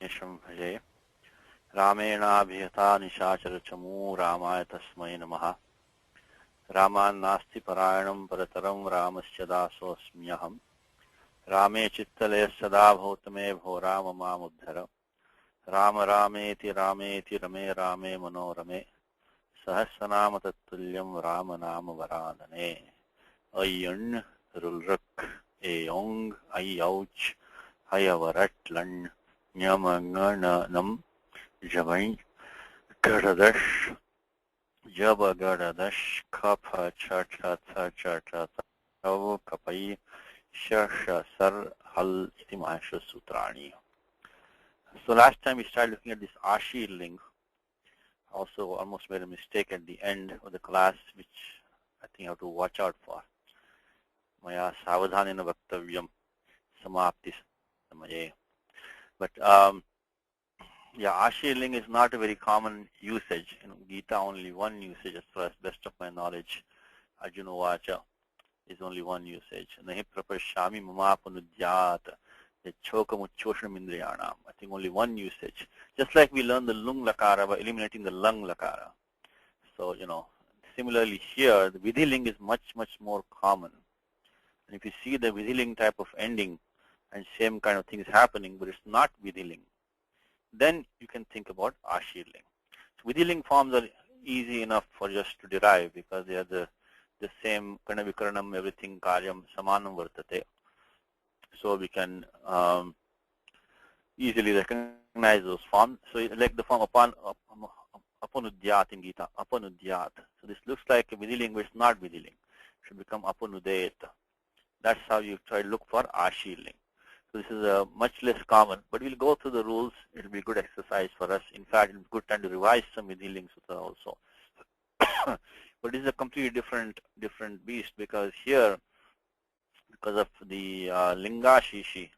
भजे रामेणाभिहता निशाचरचमू रामाय तस्मै नमः। रामान्नास्ति परायणं परतरं रामस्य दासोऽस्म्यहम्। रामे चित्तलयः सदा भवतु मे भो राम मामुद्धर। राम रामेति रामेति रमे रामे मनोरमे सहस्रनाम तत्तुल्यं राम नाम वरानने। अय्यण् रुल्रक् एयोङ् अय्यौच् हयवरट्लण् ञमङणनं जवै गडदश जबगडदश खफ छठ थ चठ तव कपै शश सर हल इति महर्षि सूत्राणि. So last time we started looking at this Ashi ling. Also almost made a mistake at the end of the class, which I think I have to watch out for. Maya savadhanena vaktavyam samapti samaye. But yeah, Ashi ling is not a very common usage. In Gita, only one usage as far as best of my knowledge. Arjuna Vacha is only one usage. Nahi prapashami mamapanudyat chokamuchoshanam indriyanam. I think only one usage. Just like we learn the lung lakara by eliminating the lung lakara. So, similarly here, the vidhiling is much, much more common. And if you see the vidhiling type of ending and same kind of things happening, but it's not vidhiling, then you can think about Ashirling. So vidhiling forms are easy enough for just to derive because they are the same kana vikaranam, everything, karyam, samanam vartate. So we can easily recognize those forms. So like the form apanudyat in Gita, apanudyat. So this looks like a vidhiling, but it's not vidhiling. It should become apanudayat. That's how you try to look for Ashirling. So this is much less common, but we'll go through the rules. It will be a good exercise for us. In fact, it's a good time to revise some Vidhiling Sutra also. But this is a completely different beast because here, because of the Linga Shishi,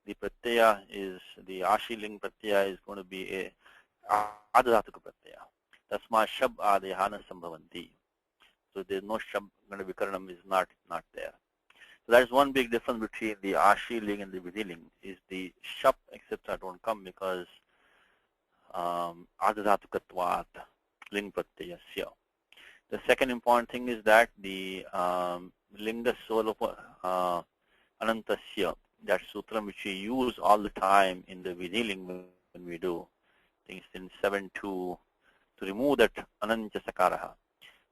the Pratyaya is, the Ashi Ling Pratyaya is going to be a Adhatuka Pratyaya. Tasma Shab Adhyana Sambhavanti. So there's no Shab, Gana Vikaranam is not there. So that's one big difference between the Ashi ling and the Vidhiling is the Shap, etc. don't come because Adhadhatukatvat ling pratyayasya. The second important thing is that the Linga Solopa Anantasya, that sutra which we use all the time in the Vidhiling when we do things in 7.2 to remove that Anantya Sakaraha.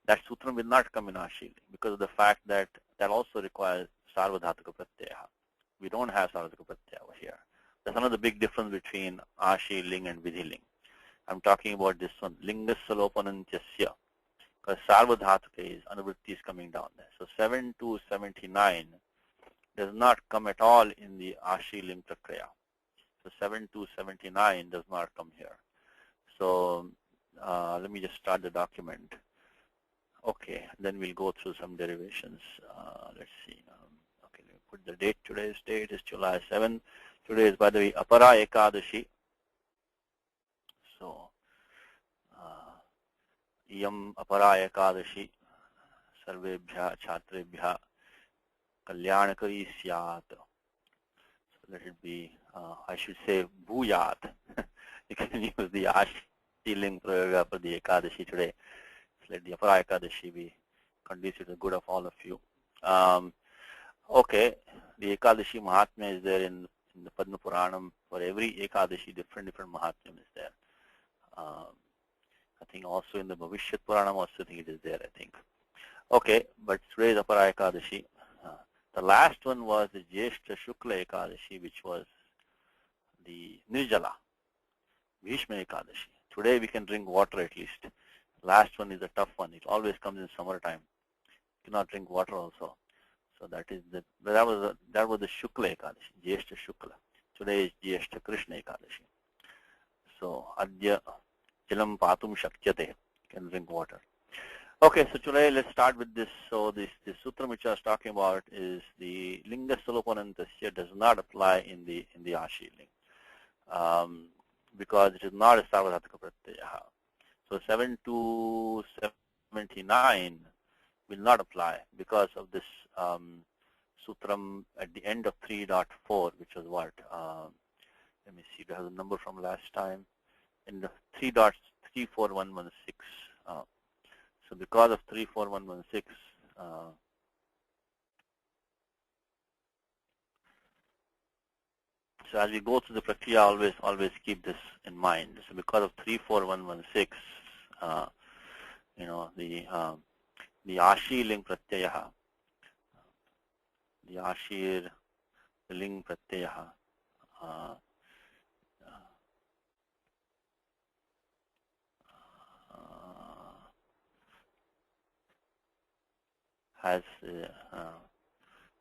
That sutra will not come in Ashi ling because of the fact that that also requires Sarvadhatuka Pratyaya. We don't have Sarvadhatuka Pratyaya over here. That's another big difference between Ashi ling and Vidhiling. I'm talking about this one, Linga Salopanantyasya, because Sarvadhatuka is, Anuvritti is coming down there. So 7 to 79 does not come at all in the Ashi ling Prakriya. So 7 to 79 does not come here. So let me just start the document. Okay, then we'll go through some derivations. Let's see. Okay, let me put the date. Today's date is July 7th. Today is, by the way, Apara Ekadashi. So, Iyam Apara Ekadashi Sarvebhya Chhatrebhya Kalyanakari Syat. So let it be, I should say, Bhuyat. You can use the Ashi ling prayoga for the Ekadashi today. Let the Apara Ekadashi be conducive to the good of all of you. Okay, the Ekadashi Mahatmya is there in the Padma Puranam. For every Ekadashi, different Mahatmya is there. I think also in the Bhavishyat Puranam also I think it is there, I think. Okay, but today is Apara Ekadashi. The last one was the Jyeshta Shukla Ekadashi, which was the Nirjala, Bhishma Ekadashi. Today we can drink water at least. Last one is a tough one. It always comes in summertime. You cannot drink water also. So that is that was the Shukla Ekadashi, Jyeshta Shukla. Today is Jyeshta Krishna Ekadashi. So Adya Jalam Patum Shakyate. You can drink water. Okay, so today let's start with this. So this sutra which I was talking about is the Linga Salopanantasya does not apply in the Ashi ling. Because it is not a Sarvadhatuka Pratyaya. So 7 to 79 will not apply because of this sutram at the end of 3.4, which was what? Let me see, do I have the number from last time? In the 3.34116. So because of 34116, so as we go through the prakriya, always keep this in mind. So because of 34116, the ashi ling pratyaya, the ashir ling pratyaya has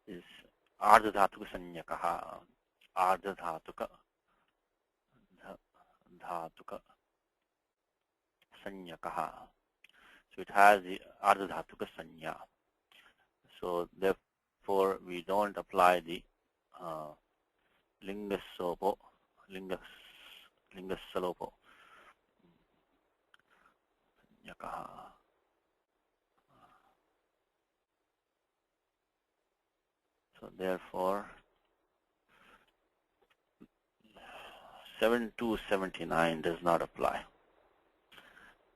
is ardhatuka sanyakaha, ardhatuka sanyakaha. So it has the ardhatuka sanya. So therefore we don't apply the lingasopo, lingasalopo sanyakaha. So therefore 7279 does not apply.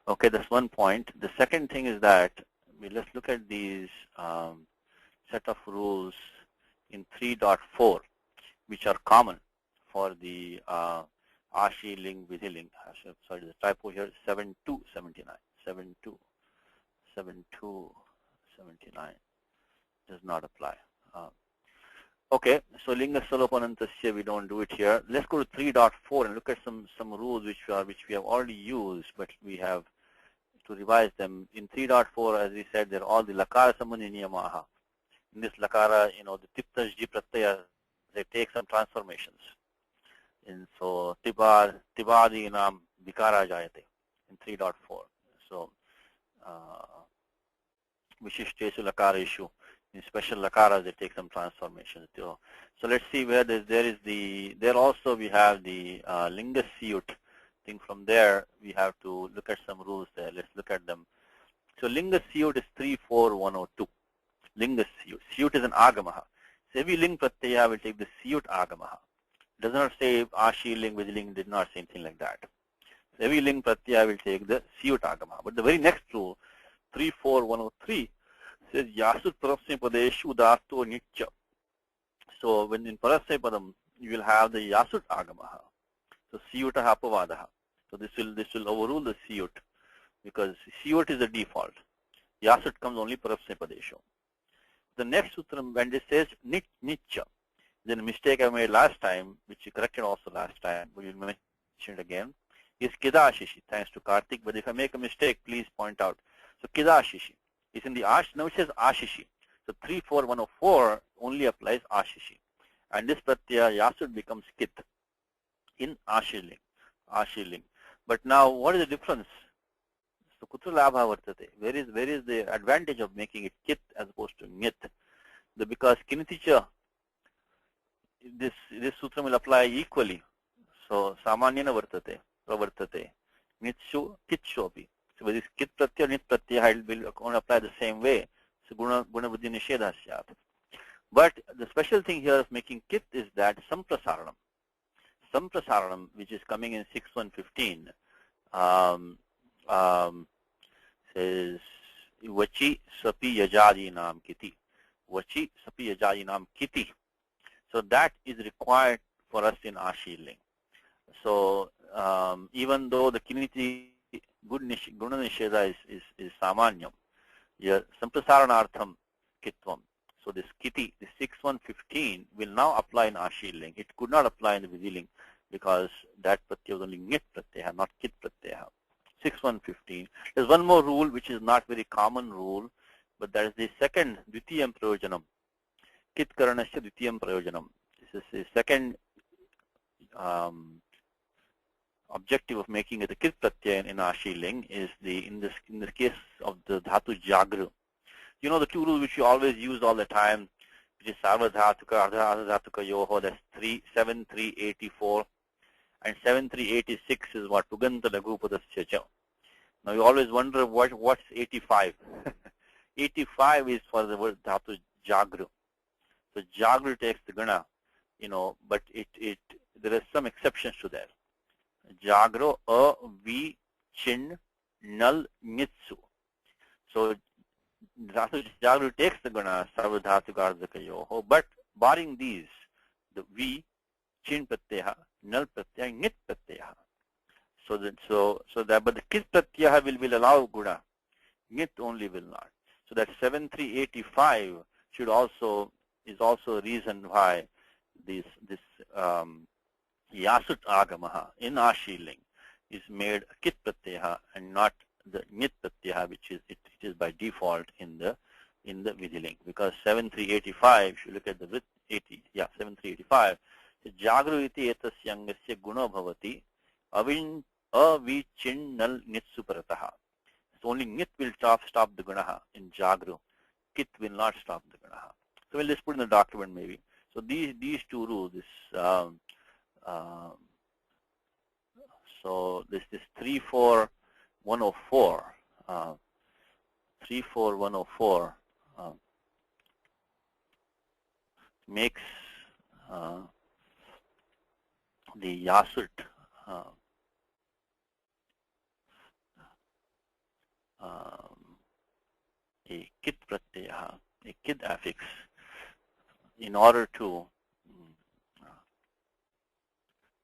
Okay, that's one point. The second thing is that let's look at these set of rules in 3.4, which are common for the ashi ling, vidhi ling. Sorry, the typo here, 7279. 7279 does not apply. Okay, so linga salopanantasya, we don't do it here. Let's go to 3.4 and look at some rules which we have already used, but we have to revise them. In 3.4, as we said, they're all the lakara sambandhi niyamaha. In this lakara, the tiptajji pratyaya, they take some transformations. And so tibadi nam vikara jayate in 3.4. So vishishtesu lakara issue. In special lakaras, they take some transformations too. So let's see where there also we have the linga siyut thing. From there, we have to look at some rules there. Let's look at them. So linga siyut is 34102. Linga siyut. Siyut is an agamaha. So every ling pratyaya will take the siyut agamaha. It does not say ashi ling, vidhi did not say anything like that. So every ling pratyaya will take the siyut agamaha. But the very next rule, 34103, says yasut parasya padeshu udato nitya. So when in parasya padam, you will have the yasut agamaha. So siyutaha apavadaha. So this will overrule the siyut, because siyut is the default. Yasut comes only parasya padeshu. The next sutram, when it says nitya, then a mistake I made last time, which you corrected also last time, but you'll mention it again, is kidashishi. Thanks to Karthik. But if I make a mistake, please point out. So kidashishi. It's in the ash, now it says ashishi. So 34104 only applies ashishi. And this pratyaya yasud becomes kit in ashiling. But now what is the difference? So kutra labha vartate. Where is the advantage of making it kit as opposed to nyit? Because kiniticha, this sutra will apply equally. So samanyana vartate, pravartate, nitshu kitshopi. So with this kit pratyaya, nit pratyaya, it will apply the same way. So guna buddhi nishedha syat. But the special thing here of making kit is that samprasaranam. Samprasaranam, which is coming in 6115, says vachi sapi yajadi nam kiti. Vachi sapi yajadi nam kiti. So that is required for us in ashiling. So even though the kiniti guna nisheda is samanyam, here samprasaranartham kitvam. So this kiti, the 6115 will now apply in ashiling. It could not apply in the vidhiling because that pratyaya was only nyit pratyaya, not kit pratyaya. 6115. There's one more rule which is not very common rule, but that is the second dvitiyam prayojanam. Kit karanasya dvitiyam prayojanam. This is the second objective of making it a kit pratyaya in ashiling is in this case of the dhatu jagru. You know the two rules which you always use all the time, which is sarvadhatuka, ardhadhatuka yoho, that's 7384, and 7386 is what puganta laghupadasya cha. Now you always wonder what's 85. 85 is for the word dhatu jagru. So jagru takes the gana, but there are some exceptions to that. Jagro, vi, chin, nal, nitsu. So Jagru takes the guna sarvadhatukardzakayoho, but barring these, the vi, chin pratyaya, nal pratyaya, nit pratyaya. So that but the kit pratyaya will allow guna, nit only will not. So that 7385 should also is also a reason why this Yasut Agamaha in Ashiling is made Kit Pratyaya and not the Nit Pratyaya, which is it is by default in the Vidiling. Because 7385, if you look at the with 7385, Jagru iti etasyangasya guna bhavati avichinnal nitsu parataha. So only Nit will stop the gunaha in Jagru. Kit will not stop the gunaha. So we'll just put in the document maybe. So these two rules, so this 34104, 34104 makes the Yasut a Kit Pratyaya, a Kit affix, in order to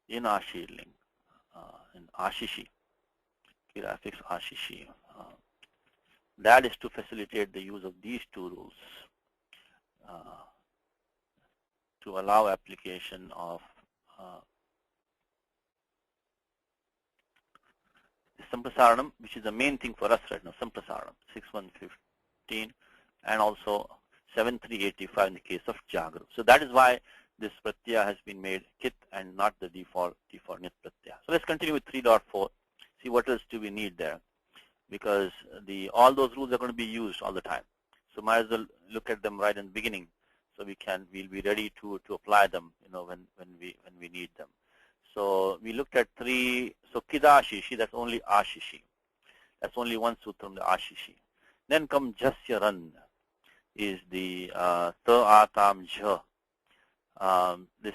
in Ashiling, in Ashishi, Kit affix Ashishi. That is to facilitate the use of these two rules to allow application of Samprasaranam, which is the main thing for us right now, Samprasaranam, 6115, and also 7385 in the case of Jagru. So that is why this Pratyaya has been made Kit and not the default Nit Pratyaya. So let's continue with 3.4, see what else do we need there, because all those rules are going to be used all the time. So might as well look at them right in the beginning, so we'll be ready to apply them, when we need them. So we looked at 3. So Kidashishi, that's only Ashishi. That's only one sutram, the Ashishi. Then comes Jasyaran, is the Ta Atam Jha. The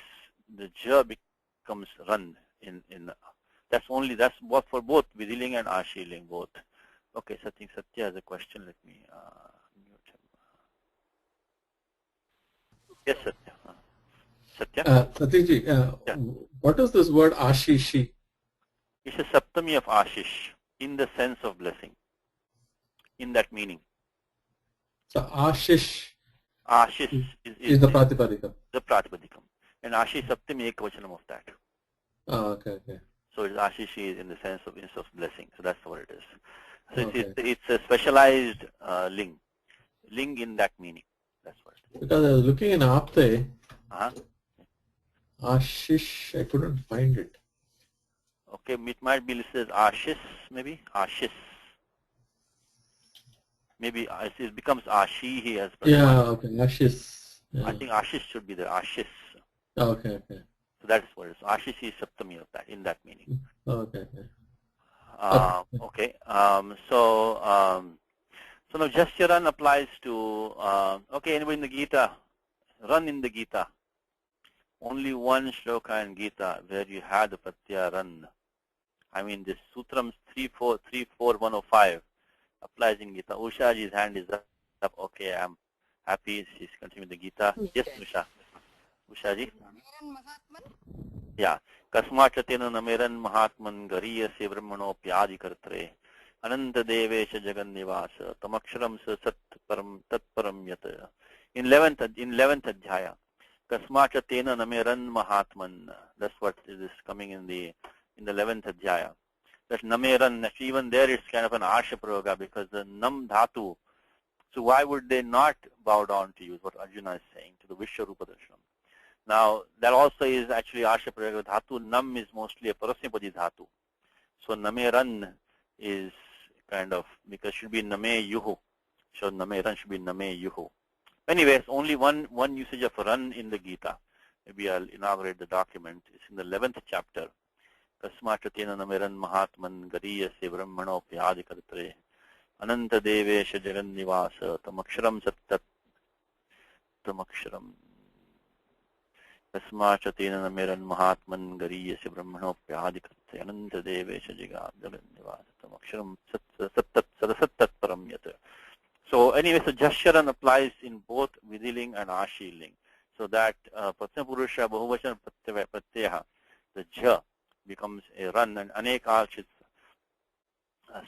Jha becomes Ran in that's what for both Vidiling and Ashiling both. Okay, so I think Satya has a question. Let me mute him. Yes, Satya. Satya? Satyaji, Yeah. What is this word Ashishi? It's a Saptami of Ashish in the sense of blessing, in that meaning. So Ashish is the Pratipadikam. The Pratipadikam. And Ashish Saptami Ekvachanam of that. Oh, okay. So Ashishi is in the sense of blessing. So that's what it is. So Okay. it's a specialized ling in that meaning. That's what it is. Because I was looking in Apte, Uh-huh. Ashish, I couldn't find it. Okay, it might be listed as Ashis, maybe Ashis. Maybe it becomes Ashi. He has. Yeah, okay, Ashish. Yeah. I think Ashish should be there. Ashis. Okay. So that is what it is. Ashish is Saptami of that, in that meaning. Okay. Okay. So now Jasyaran applies to. Okay, anybody in the Gita? Run in the Gita. Only one shloka in Gita where you had the Pratyaya Ran. I mean, this Sutrams 34105 applies in Gita. Ushaji's hand is up. Okay, I'm happy. She's continuing the Gita. Yes, Ushaji? Yeah. Kasmachatena nameran mahatman gariyase brahmanopyadi kartre ananta devesha jagannivasa tamaksharam sa tatparam yata. In 11th adhyaya, Kasmachatena nameran mahatman. That's what is coming in the 11th adhyaya. That nameran, even there it's kind of an asha prayoga because the nam dhatu. So why would they not bow down to you? What Arjuna is saying to the Vishwarupa Darshanam. Now that also is actually asha prayoga. Dhatu nam is mostly a parasnipadi dhatu. So nameran is kind of, because it should be name yuhu. So nameran should be name yuhu. Anyways, only one usage of run in the Gita. Maybe I'll inaugurate the document. It's in the 11th chapter. Kasmachatena nameran mahatman gariyase brahmanopyadi kartre ananta devesha jagannivasa tamaksharam sattat tamaksharam. तस्माचतेन मेरन महात्मन गरीयस्य ब्रह्मणोप्यादिकृत्य अनंत देवेश जिगाब्दनिवासतम अक्षरम सदसत्तत्परम यत्. So anyway, so Jasharan applies in both Vidiling and Ashiling. So that Prathama Purusha Bahuvachan Pratyaha, the Ja becomes a Ran, and Anekachit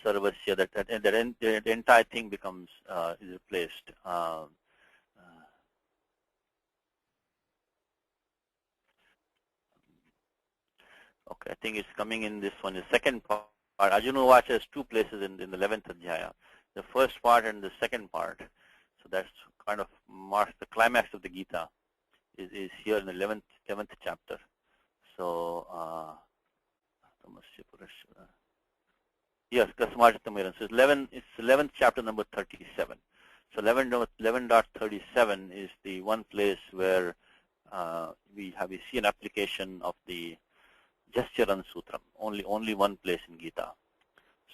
Sarvasya, that the entire thing becomes is replaced. Okay, I think it's coming in this one. The second part, Arjuna Vacha has two places in the 11th Adhyaya. The first part and the second part. So that's kind of marks the climax of the Gita is here in the 11th chapter. So, yes, Kasmajatamiran. So it's 11th chapter number 37. So 11.37 is the one place where we see an application of the Jasyaran Sutram, only one place in Gita.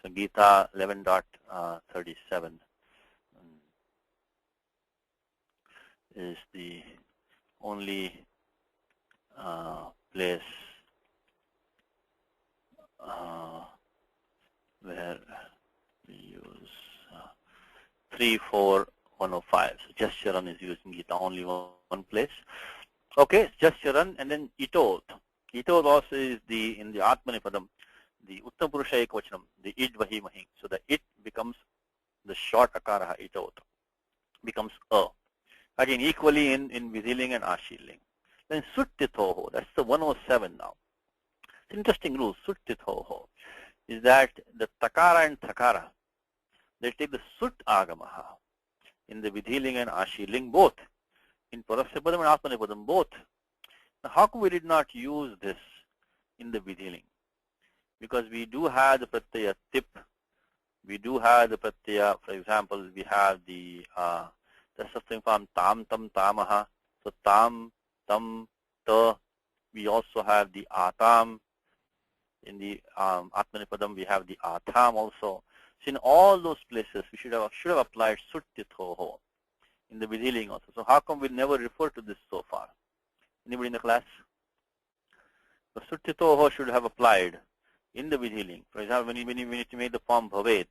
So Gita 11.37 is the only place where we use 34105. So Jasyaran is used in Gita, only one place. Okay, Jasyaran, and then Itot. Itot also is in the Atmanipadam, the Uttam Purusha Ekvachanam, the id vahi mahi. So the it becomes the short akara, Itot, becomes a. Again, equally in Vidiling and Ashiling. Then Suttithoho, that's the 107 now. It's an interesting rule, Suttithoho, is that the Takara and Thakara, they take the Sut Agamaha in the Vidiling and Ashiling both, in Parasyapadam and Atmanipadam both. Now, how come we did not use this in the Vidiling? Because we do have the Pratyaya tip, we do have the Pratyaya, for example, we have the something from tam, tam, tamaha. So tam, tam, ta. We also have the atam. In the Atmanipadam, we have the atam also. So in all those places, we should have applied suttithoho in the Vidiling also. So how come we never refer to this so far? Anybody in the class? So suttithoho should have applied in the Vidiling. For example, when you need to make the form bhavet.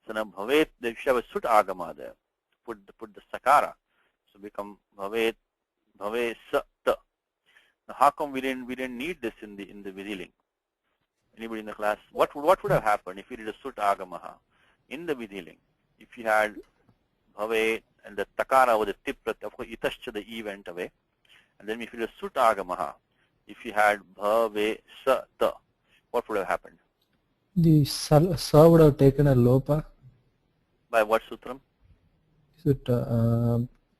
So now bhavet, there should have a sut agama there. Put the sakara, so become bhavet, bhave sa ta. Now how come we didn't need this in the Vidiling? Anybody in the class? What would have happened if we did a sut agamaha in the Vidiling? If you had bhave and the takara with the tip, of course itascha, the e went away, and then if you did a sut agamaha, if you had bhave sa ta, what would have happened? The sa would have taken a lopa. By what sutram? Is it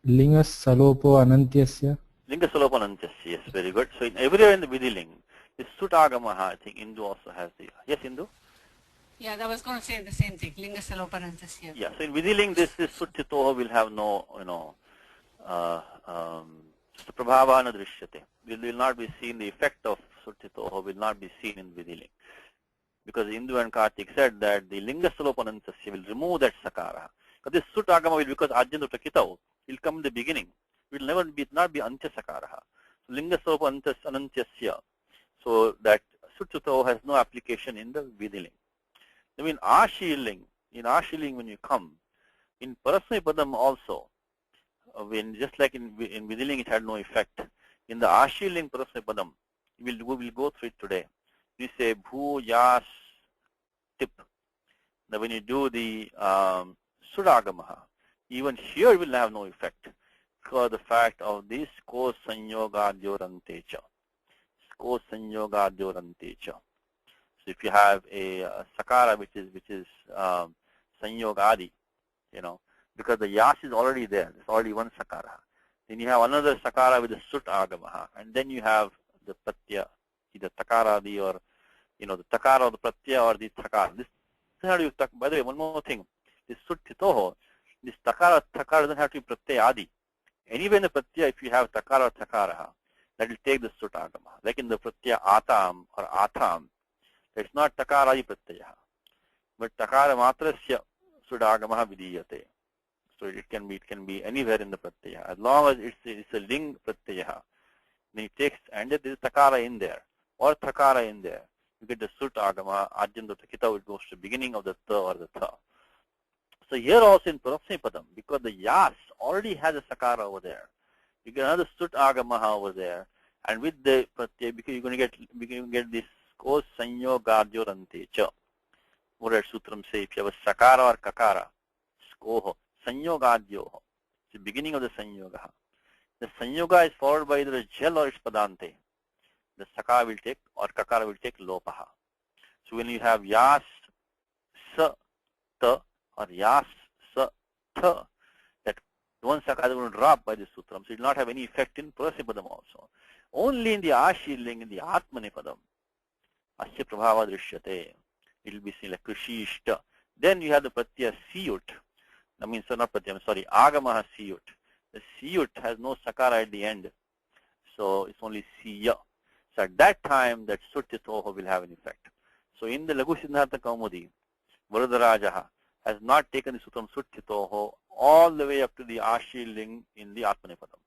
linga salopo anantyasya? Linga salopo anantyasya, yes, very good. So everywhere in the Vidiling, this sutagamaha, I think Indu also has the, yes, Indu? Yeah, I was going to say the same thing, linga salopanantasya. Yeah, so in Vidiling, this suttitoha will have no, prabhava anadrishyate. Will not be seen, the effect of suttitoha will not be seen in Vidiling. Because Indu and Kartik said that the linga salopanantasya will remove that sakara. But this sutagama will, because ajyantu prakitau, will come in the beginning. It will not be antya sakaraha. So linga salopanantyasya. So that suttito has no application in the Vidiling. I mean, in Ashiling when you come, in Parasmapadam also, just like in Vidiling it had no effect. In the Ashiling Parasmapadam, we will go through it today. We say bhu, yas, tip. Now when you do the sudagamaha, even here will have no effect because the fact of this ko sanyogadyorantecha. Ko sanyogadyorantecha. So if you have a sakara which is sanyogadi, because the yas is already there, there's already one sakara. Then you have another sakara with the sut agamaha, and then you have the pratya, either takaradi or the takara or the pratya or the takara. This is how you talk. By the way, one more thing. This suttitoho, this takara doesn't have to be pratyaya adi. Anyway in the pratyaya, if you have takara or takaraha, that will take the sutagama. Like in the pratyaya atam or atam, it's not takara adi pratyaya. But takara matrasya sudagama vidiyate. So it can be anywhere in the pratyaya. As long as it's a ling pratyaya, Then he takes, and there is takara in there, or takara in there. You get the sut agama, ajyanta kita, it goes to the beginning of the ta or the tha. So here also in Parasmapadam, because the yas already has a sakara over there, you get another sut agamaha over there, and with the pratyay, because you're going to get this ko sanyogadyorante cha. What does sutram say? If you have a sakara or kakara, skoho, sanyogadyoho. It's the beginning of the sanyoga. The sanyoga is followed by either a jal or its padante. The sakara will take, or kakara will take lopaha. So when you have yas sa ta or yas sa tha, that one sakara will drop by the sutram, so it will not have any effect in Parasmapadam also. Only in the Ashiling, in the Atmanipadam, asya prabhava drishyate, it will be seen like krishishta. Then you have the pratyaya siyut. I mean, so not pratyaya, I'm sorry, agamaha siyut. The siyut has no sakara at the end, so it's only siya. So at that time, that sutyatoho will have an effect. So in the Lagu Siddhartha Kaumudi, Varadarajaha has not taken the sutram sutyatoho all the way up to the Ashiling in the Atmanipadam.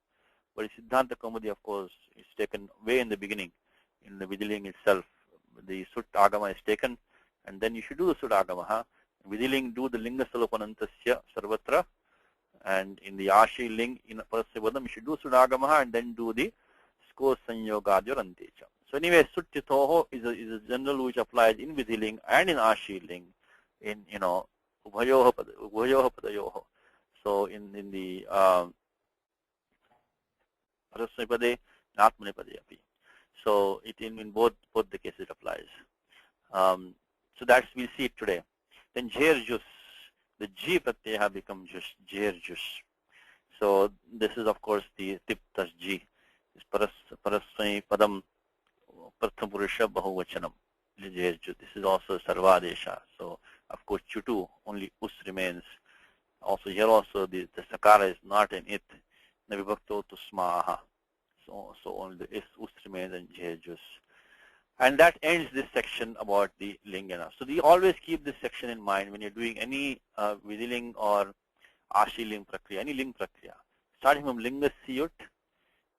But in Siddhanta Kaumudi, of course, is taken way in the beginning, in the Vidiling itself. The sut agama is taken, and then you should do the sut agama. Vidiling do the linga salopanantasya sarvatra, and in the Ashiling in Parasmapadam, you should do sut agama and then do the sko sanyogadyorantecha. So anyway, sutyatoho is a general rule which applies in Vidiling and in Ashiling, in ubhayoho padayoho. So in the Parasmapade, Atmanipade api. So it in both the cases it applies. So that's, we'll see it today. Then jerjus, the G pratyaya becomes just jerjus. So this is of course the tiptas G. Parasmapadam Pratham-purusha Bahuvachanam. This is also Sarvadesha. So of course Chutu, only Us remains. Also here also the Sakara is not an It. Navibhakto to Smaha. So only the Is, Us remains, and Jejus. And that ends this section about the Lingana. So you always keep this section in mind when you're doing any Vidiling or Ashiling Prakriya, any Ling Prakriya. Starting from Linga Siyut,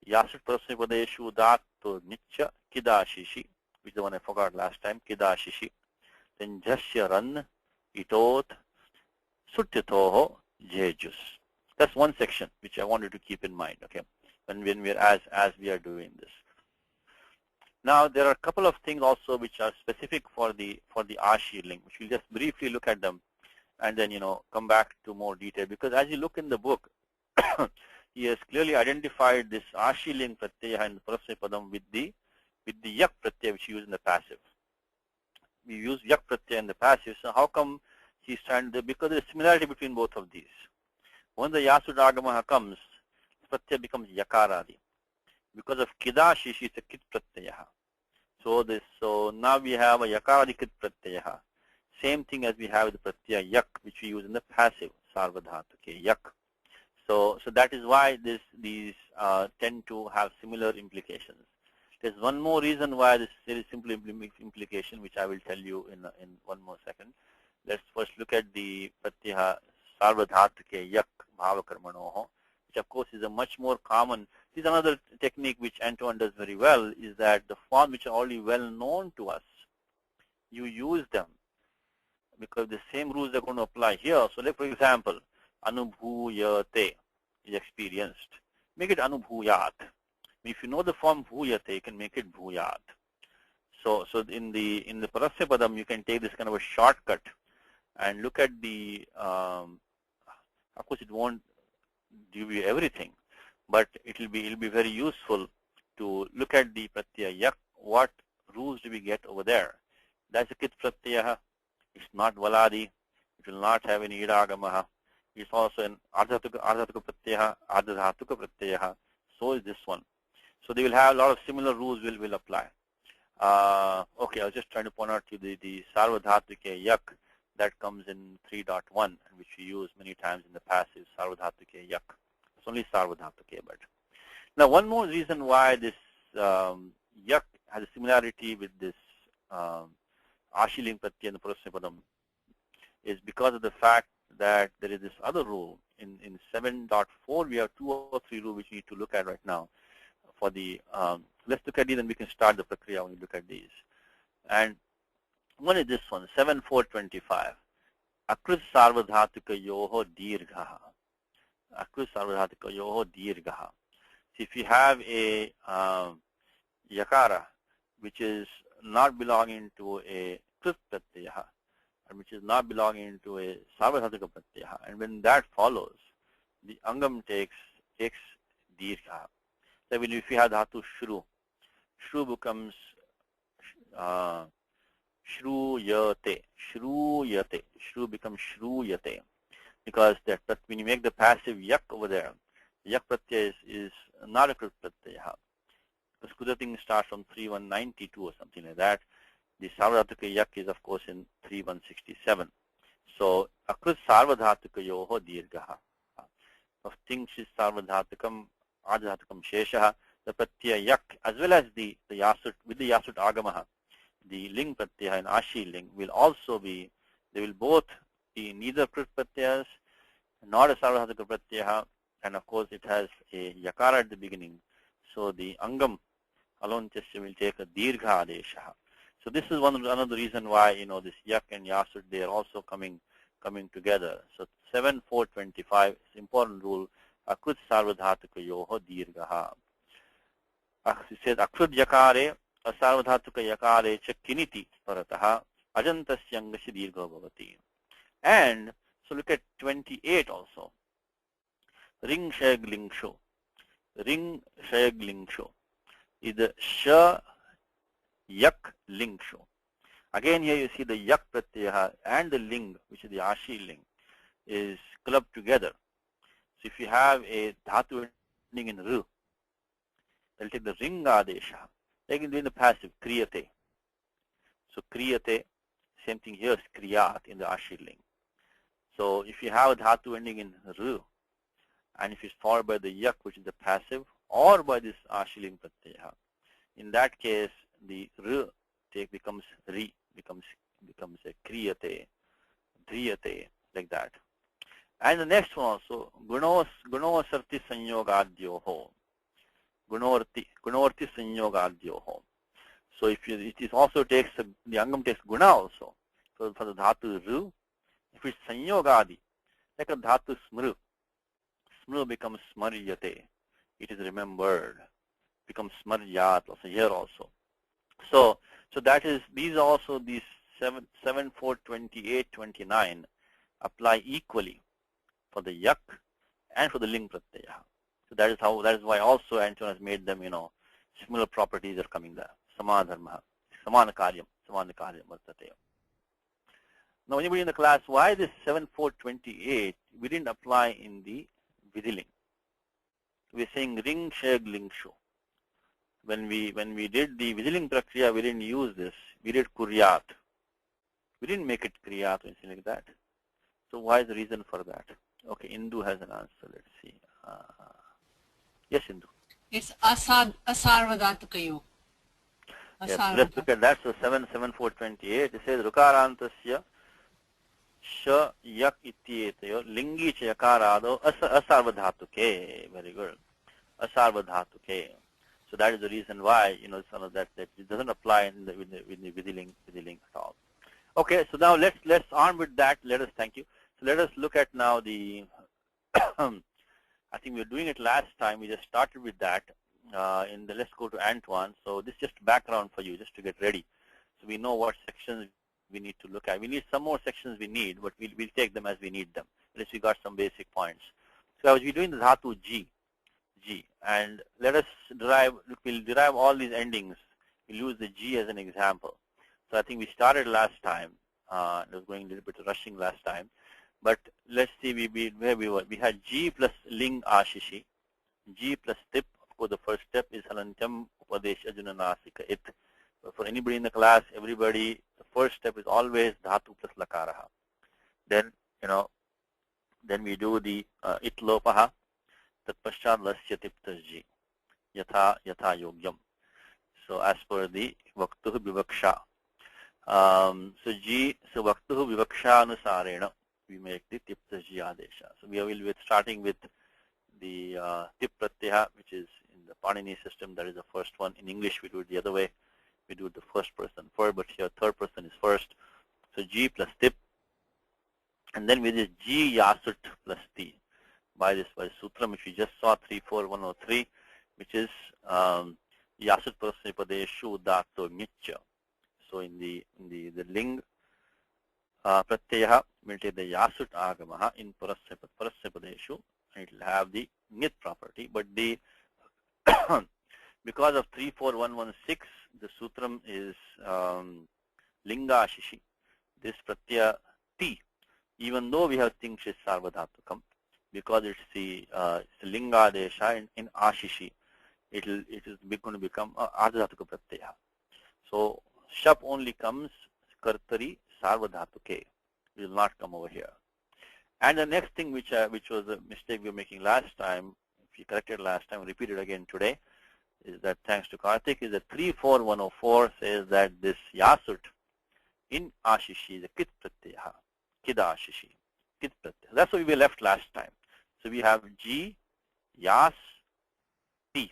Yasut Parasmapadeshu Dato Nicha Kidashishi, which is the one I forgot last time, Kidashishi. Then Jasya Ran, Itot, Sutyatoho, Jejus. That's one section which I wanted to keep in mind, okay, when we're as we are doing this. Now there are a couple of things also which are specific for the Ashiling, which we'll just briefly look at them and then come back to more detail, because as you look in the book, he has clearly identified this Ashiling pratyaya in the Parasmapadam with the yak pratyaya which you use in the passive. We use yak pratyaya in the passive, so how come he's trying to, because there is similarity between both of these. When the Yasud Agamaha comes, pratyaya becomes yakaradi. Because of Kidashishi, it's a kit pratyaya. So now we have a yakaradi kit pratyaya. Same thing as we have the pratyaya yak, which we use in the passive sarvadhatuke yak. So that is why these tend to have similar implications. There's one more reason why this is very simple implication, which I will tell you in one more second. Let's first look at the pratyaya sarvadhatuke yak bhavakarmanoho, which of course is a much more common. This is another technique which Antoine does very well, is that the forms which are already well known to us, you use them because the same rules are going to apply here. So like for example, anubhuyate is experienced. Make it anubhuyat. If you know the form bhuyate, you can make it bhuyat. So in the Parasmapadam, you can take this kind of a shortcut and look at the, of course it won't give you everything, but it will be very useful to look at the pratyaya yak. What rules do we get over there? That's a kit pratyaya. It's not valadi. It will not have any idagamaha. It's also an ardhatuka pratyaya, ardhatuka pratyaya. So is this one. So they will have a lot of similar rules will apply. Okay, I was just trying to point out to you the sarvadhatuke yak that comes in 3.1, which we use many times in the passive, sarvadhatuke yak. It's only sarvadhatuke, but now one more reason why this yak has a similarity with this Ashiling pratyaya in the Parasmapadam is because of the fact that there is this other rule in 7.4. We have 2 or 3 rules which we need to look at right now. for the, let's look at these and we can start the prakriya when we look at these. And one is this one, 7425. Akrut sarvadhatikayoho dirghaha. Akrut sarvadhatikayoho dirghaha. So if you have a yakara which is not belonging to a krit pratyaya, and which is not belonging to a sarvadhatika pratyaya, and when that follows, the angam takes dirgha. So if you have dhatu shru, shru becomes shruyate, shru becomes shruyate, because that when you make the passive yak over there, yak pratyaya is not a krit pratyaya. Because kudating starts from 3192 or something like that. The sarvadhatika yak is of course in 3167. So akrut sarvadhatika yoho dirgaha. Of things is sarvadhatikam adhatikam sheshaha. The pratyaya yak as well as the yasut with the yasut agamaha, the ling pratyaya and ashi ling will also be, they will both be neither krit pratyayas, not a sarvadhatika pratyaya, and of course it has a yakara at the beginning. So the angam alone will take a dirgha adesha. So this is another reason why this yak and yasut, they are also coming together. So 7425 is important rule. Akrut sarvadhatika yoho dirgha. It says akrut yakare asarvadhatuka yakare cha kiniti parataha ajantasya angasya dirgha bhavati. And so look at 28 also. Ring shag lingsho. Ring shag lingsho is the sha yak lingsho. Again here you see the yak pratyaya and the ling, which is the ashi ling, is clubbed together. So if you have a dhatu ending in ru, they'll take the ring adesha. They can do in the passive kriyate. So kriyate, same thing here is kriyat in the ashi ling. So if you have a dhatu ending in ru, and if it's followed by the yak, which is the passive, or by this ashiling pratyaya, in that case the r becomes ri, becomes a kriyate, dhriyate, like that. And the next one also, gunosarti sanyogadyoho, gunovarti sanyogadyoho. So if it also takes the angam takes guna also. So for the dhatu ru, if it's sanyogadi, like a dhatu smru, smru becomes smaryate, it is remembered, becomes smaryat also here also. So that is, these also, these 7, 4, 28, 29 apply equally for the yak and for the ling pratyaya. So that is why also Antoine has made them, similar properties are coming there. Samadharma, samana karyam vartate. Now anybody in the class, why this 7, 4, 28 we didn't apply in the Vidiling? We're saying ring shag ling sho. When we did the Vidiling prakriya, we didn't use this. We did kuryat. We didn't make it kriyat or anything like that. So why is the reason for that? Okay, Indu has an answer. Let's see. Yes, Indu. It's asarvadhatukayo. Yes, let's look at that. So 7, 4, 28. It says rukarantasya sha yak ityetayo lingi cha yakarado asarvadhatuke. Very good. Asarvadhatuke. So that is the reason why some of that it doesn't apply in the Vidiling at all. Okay, so now let's on with that. Thank you. So let us look at now the. I think we were doing it last time. We just started with that. Let's go to Antoine. So this is just background for you, just to get ready. So we know what sections we need to look at. We need some more sections but we'll take them as we need them. At least we got some basic points. So I was doing the dhatu G, and let us we'll derive all these endings. We'll use the G as an example. So I think we started last time. It was going a little bit rushing last time. But let's see where we were. We had G plus ling ashishi, G plus tip. Of course, the first step is halantyam upadesh ajuna nasika it. For anybody in the class, everybody, the first step is always dhatu plus lakaraha. Then, then we do the it lopaha, tat paschat lasya tiptas ji, yatha yogyam. So as per the vaktuh vivaksha. So vaktuh vivaksha anusarena, we make the tiptas ji adesha. So we will be starting with the tip pratyaya, which is in the Panini system, that is the first one. In English, we do it the other way. We do it the first person first, but here third person is first. So G plus tip. And then with this G Yasut plus T. By this sutram, which we just saw, 34103, which is Yasut Prasnipadeshu Dato Nicha. So in the ling pratyaya will take the Yasut Agamaha in Prasnipadeshu, and it will have the Nit property. But the because of 34116, the sutram is Linga Shishi. This pratyaya T, even though we have Tingshe Sarvadhatukam, because it's the Linga Desha in Ashishi, it is going to become Ardhatuka Pratyaya. So Shap only comes Kartari Sarvadhatuke. It will not come over here. And the next thing which was a mistake we were making last time, if you corrected last time, repeat it again today, is that thanks to Karthik, is that 34104 says that this Yasut in Ashishi is a Kit Pratyaya. Kid Ashishi. Kit Pratyaya. That's what we left last time. So we have G, Yas, T.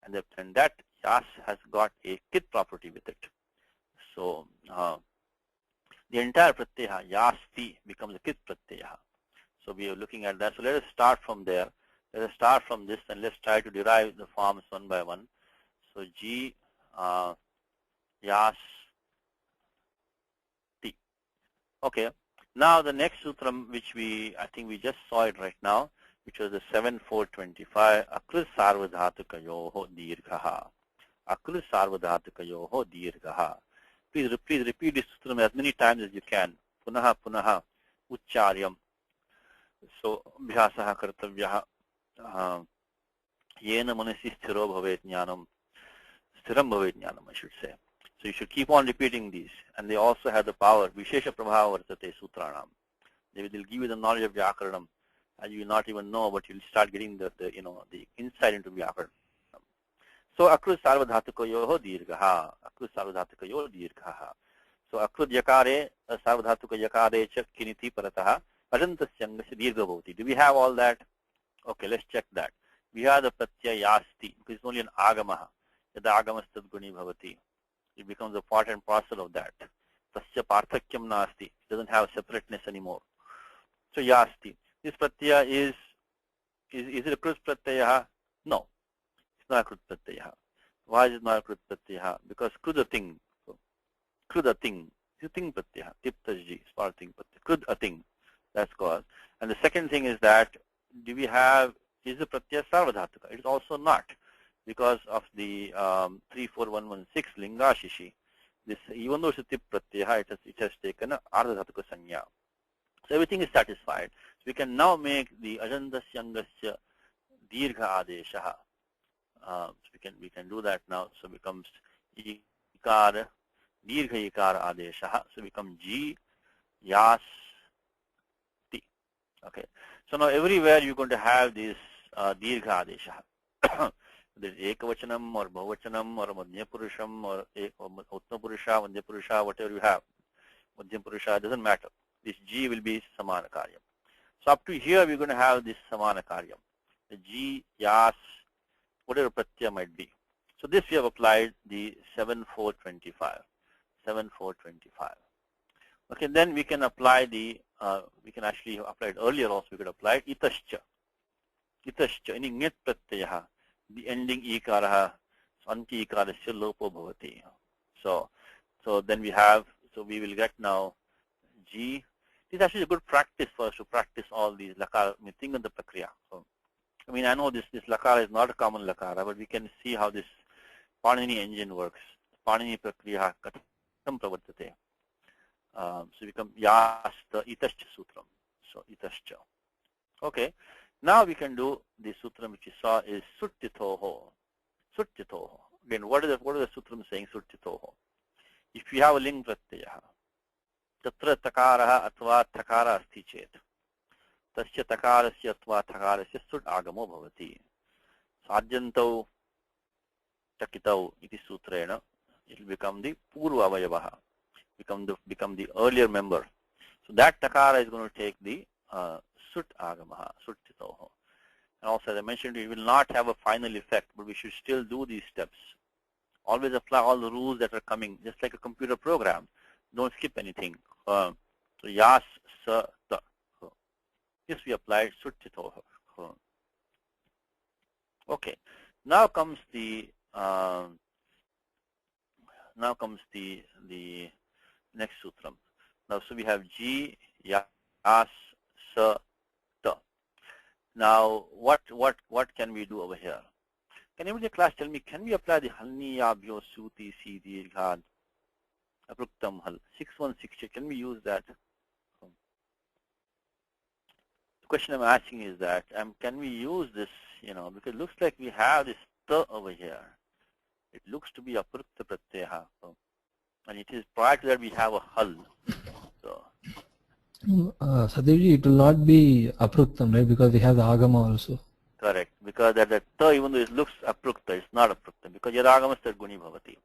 And that Yas has got a Kit property with it. So the entire Pratyaya, Yas, T, becomes a Kit Pratyaya. So we are looking at that. So let us start from there. Let us start from this and let's try to derive the forms one by one. So G, Yas, T. Okay. Now the next sutram, which I think we just saw it right now, which was the 7425, Akru Sarvadhatukayoho Dirghaha. Akru Sarvadhatukayoho Dirghaha. Please repeat this sutram as many times as you can. Punaha Punaha Ucharyam. So Bhyasaha Kartavyaha. Yena Manasi Sthiro Bhavet Jnanam. Sthiram Bhavet Jnanam, I should say. So you should keep on repeating these. And they also have the power. Vishesha Prabhava Vartate Sutranam. They will give you the knowledge of Vyakaranam. And you will not even know, but you'll start getting the insight into Vyakaranam. So Akru Sarvadhatukayoho Dirghaha. Akru Sarvadhatukayoho Dirghaha. So Akru Yakare Sarvadhatuka Yakare Chak Kiniti Parataha. Ajantasyangasya Dirgha Bhavati. Do we have all that? Okay, let's check that. We have the Pratyaya Yasti, because it's only an Agamaha. Yada Agamastat Guni Bhavati. It becomes a part and parcel of that. Tasya Parthakyam Nasti. It doesn't have separateness anymore. So Yasti. This Pratyaya is it a Krut Pratyaya? No. It's not a Krut Pratyaya. Why is it not a Krut Pratyaya? Because Krud a thing. Krud a thing. It's a thing Pratyaya. Tiptasji. It's part thing Pratyaya. Krud a thing. That's cause. And the second thing is that, do we have, is the Pratyaya Sarvadhatuka? It is also not. Because of the 34116 Linga Shishi, this, even though it's a tip pratyaya, it has taken a ardhadhatuka sanya. So everything is satisfied. So we can now make the ajandasyangasya dirgha adeshaha. So we can do that now. So it becomes ikara, dirgha ikara adeshaha. So it becomes G, Yas, T. Okay. So now everywhere you're going to have this dirgha adeshaha. There's ekavachanam or bhavachanam or madhyapurusham or uttapurusha, madhyapurusha, whatever you have. Madhyapurusha, doesn't matter. This G will be samana karyam. So up to here we're going to have this samana karyam. The G, Yas, whatever pratyaya might be. So this we have applied the 7425. 7425. Okay, then we can apply the, we can actually apply it earlier also, we could apply it itascha. Itascha, any nit pratyaya. The ending ikaraha, anti ikarasya lopo bhavati. So then we have, so we will get now G. This is actually a good practice for us to practice all these lakara. I mean, think of the prakriya. So, I mean, I know this lakara is not a common lakara, but we can see how this Panini engine works. Panini prakriya katham pravartate. So we become yasta itascha sutram. So itascha. Okay. Now we can do the sutram which you saw is suttitoho. Suttitoho. Again, what is the sutram saying suttitoho? If you have a ling pratyaya, tatra takaraha atva takara asti chet, tasya takarasya atva takarasya sut agamo bhavati. Sajyantau takitau iti sutrena, it will become the purva avayavaha, become the earlier member. So that takara is going to take the sut agamaha, suttitoho. And also, as I mentioned, it will not have a final effect, but we should still do these steps. Always apply all the rules that are coming, just like a computer program. Don't skip anything. So yas, sa, ta. This we applied suttito. Okay. Now comes the next sutram. Now, so we have G, Yas, Sa, Ta. Now, what can we do over here? Can anybody in the class tell me, can we apply the Halni, Abhyo, Suti, Sidi, Ghad, Apruktam, Hal, 6160? Can we use that? The question I'm asking is that, can we use this, because it looks like we have this Ta over here. It looks to be Aprukta Pratyaha. And it is prior to that we have a Hal. So, Sadhivji, it will not be apruktam, right? Because we have the agama also. correct. Because that ta, even though it looks aprukta, it's not aprukta. Because your agama is guni bhavati.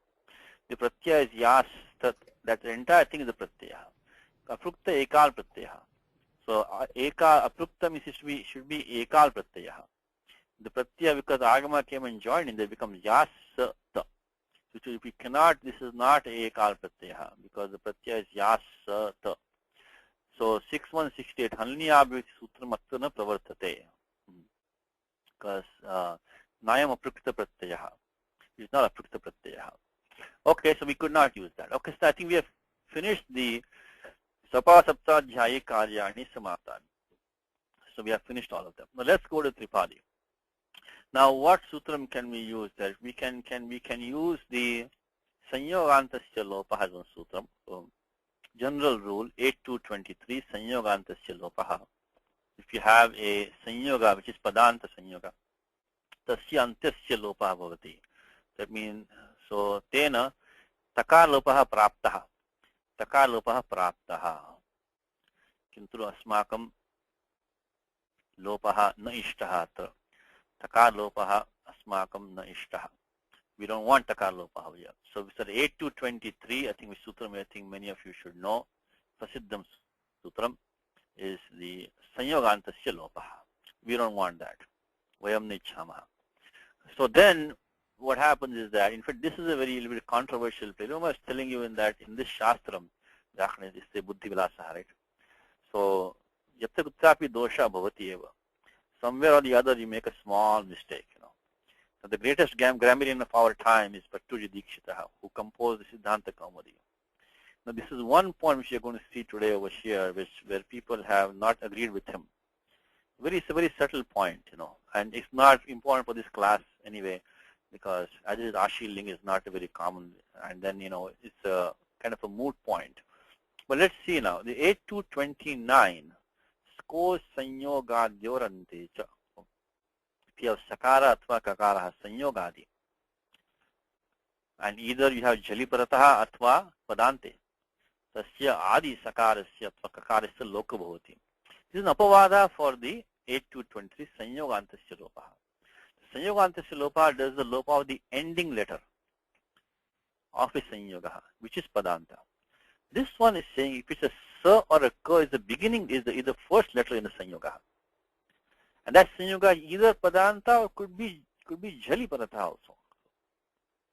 The pratyaya is yas, tat. That entire thing is a pratyaya. Aprukta ekal pratyaya. So aprukta means should be ekal pratyaya. The pratyaya, because agama came and joined in, they become yas ta. So if we cannot, this is not ekal pratyaya because the pratyaya is yas ta. So 6168 Halni Abhyo Sutram Attana Pravartate. Because Nayam Aprukta Pratyaha. It's not Aprukta Pratyaha. Okay, so we could not use that. Okay, so I think we have finished the Sapa Sapta Dhyayi Karyani Samatani. So we have finished all of them. Now let's go to Tripadi. Now what sutram can we use there? We can use the Sanyogantasya Lopa as one sutram. General rule 8223 Sanyogantasya Lopaha. If you have a Sanyoga which is Padanta Sanyoga, Tasya Antasya Lopaha Bhavati. That means, so Tena Takar Lopaha Praptaha. Takar Lopaha Praptaha. Kintru Asmakam Lopaha Na Ishtaha. Takar Lopaha Asmakam Na Ishtaha. We don't want Takar Lopaha here. So we said 8223, I think which sutram I think many of you should know. Prasiddham sutram is the Sanyogantasya Lopaha. We don't want that. Vayam Nichhamaha. So then what happens is that, in fact, this is a very little bit controversial place. I was telling you in this Shastram, this is Buddhi Vilasa, right? So, Yatta Kuttapi Dosha Bhavati Eva. Somewhere or the other you make a small mistake, So the greatest grammarian of our time is Pattuji Dikshita, who composed the Siddhanta Kaumudi. Now this is one point which you're going to see today over here, where people have not agreed with him. It's a very subtle point, and it's not important for this class anyway, because as is Ashiling is not a very common, and then, it's a kind of a moot point. But let's see now, the 8229, Sko Sanyoga Dyorante cha. If you have Sakara Atva Kakara Sanyogadi, and either you have Jaliparataha Atva Padante, Tasya Adi Sakarasya Atva Kakarasya Loka Bhavati. This is an Apavada for the 8223 Sanyogantasya Lopaha. Sanyogantasya Lopaha does the Lopa of the ending letter of a Sanyogaha, which is Padanta. This one is saying if it's a Sa or a Ka is the beginning, is the first letter in the Sanyogaha. And that Sanyoga either Padanta or could be Jaliparata also.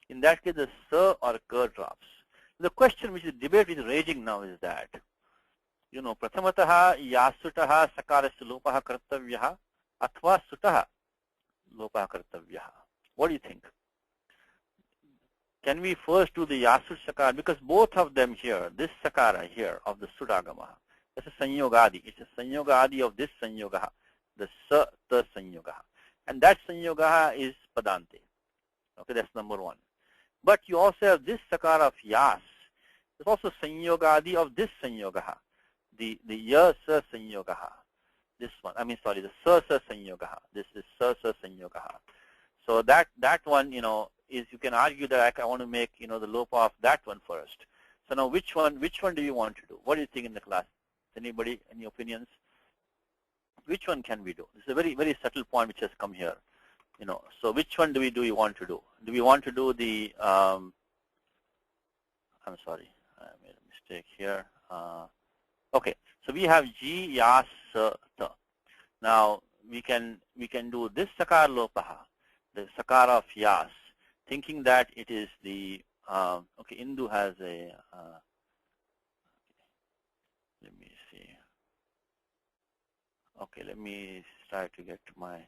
In that case, the Sa or Ka drops. The question which the debate is raging now is that, Prathamataha Yasutaha Sakarasya Lopaha Kartavyaha Athva Sutaha Lopaha Kartavyaha. What do you think? Can we first do the Yasut Sakara? Because both of them here, this Sakara here of the Sudagama, that's a Sanyogadi. It's a Sanyogadi of this Sanyogaha. The Sa, Ta Sanyogaha. And that Sanyogaha is Padante. Okay, that's number one. But you also have this Sakara of Yas. There's also Sanyogadi of this Sanyogaha. The Ya Sa Sanyogaha. This one, the Sa Sa Sanyogaha. This is Sa Sa Sanyogaha. So that one, is, you can argue that I want to make, the Lopa of that one first. So now which one do you want to do? What do you think in the class? Anybody, any opinions? Which one can we do? This is a very, very subtle point which has come here. So which one do you want to do? Do we want to do the, I'm sorry, I made a mistake here. Okay, so we have G, Yas, Sa, Ta. Now, we can do this sakara lopaha, the sakara of yas, thinking that it is the okay. Indu has a let me see. Okay, let me try to get to my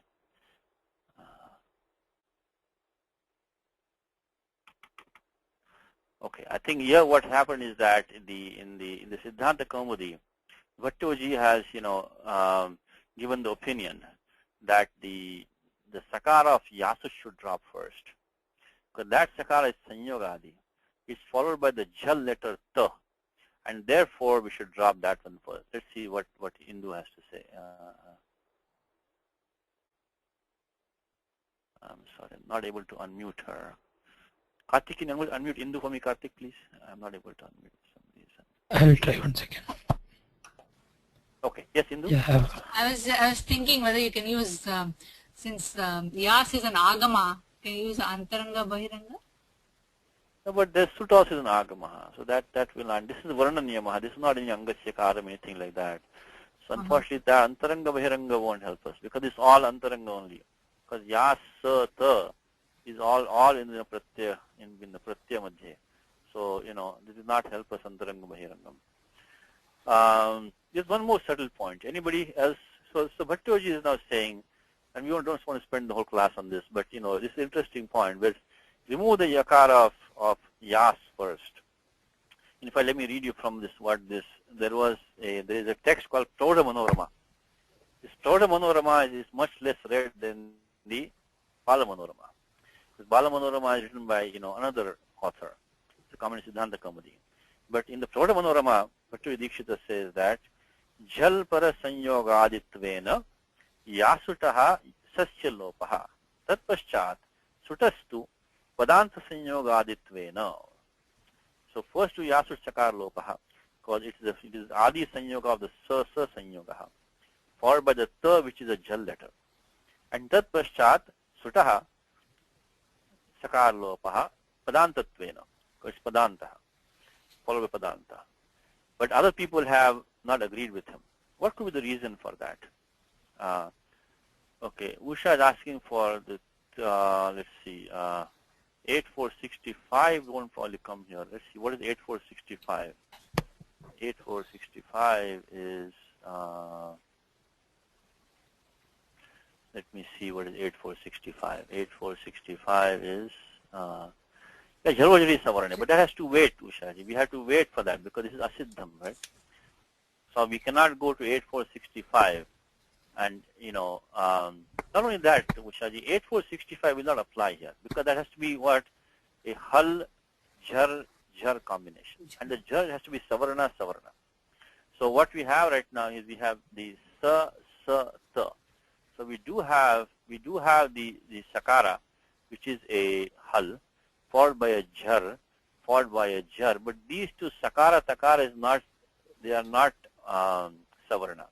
okay. I think here what happened is that in the Siddhanta Kaumudi, Bhattoji has given the opinion that the sakara of yasu should drop first, because that sakara is sanyogadi. It's followed by the jal letter ta, and therefore we should drop that one first. Let's see what Indu has to say. I'm sorry, I'm not able to unmute her. Karthik, can you unmute Indu for me, Karthik, please? I'm not able to unmute for some reason. I'll try 1 second. Okay, yes, Indu? Yeah. I was thinking whether you can use, since Yas is an Agama, can you use Antaranga Bahiranga? No, but the Sutta also is an Agama, so that will not. This is Varna Niyamaha, this is not any Angasya Karam, anything like that. So unfortunately, the Antaranga Bahiranga won't help us, because it's all Antaranga only. Because Yas, Sa, Ta is all in the Pratyaya, in the Pratyaya Madhya. So, this does not help us Antaranga Bahirangam. There's one more subtle point. Anybody else? So Bhattoji is now saying, and we don't want to spend the whole class on this, but this is an interesting point. But remove the yakara of yas first. In fact, let me read you from this. There is a text called Prauda Manorama. This Prauda Manorama is much less read than the Bala Manorama. Because Bala Manorama is written by another author. It's a common Siddhanta Kaumudi. But in the Prauda Manorama, Bhattoji Dikshita says that Jal para sanyogadittvena yasutaha sasya lopaha tat paschat sutastu padanta sanyogadittvena. So first to yasut sakar lopaha, because it is adi sanyoga of the sa sanyogaha, followed by the ta, which is a jal letter, and tat paschat sutaha sakar lopaha padantatvena, because it's padantaha, followed by padanta. But other people have not agreed with him. What could be the reason for that? Okay, Usha is asking for the, let's see, 8465 won't probably come here. Let's see, what is 8465? 8465 is, let me see what is 8465. 8465 is, yeah, Jarvajari Savarana, but that has to wait, Ushaji. We have to wait for that because this is Asiddham, right? So we cannot go to 8465 and, not only that, Ushaji, 8465 will not apply here because that has to be what? A Hal, Jar combination. And the Jar has to be Savarana. So what we have right now is we have the Sa, Ta. So we do have the Sakara, which is a Hal, followed by a jar, but these two sakara takara is not, they are not savarna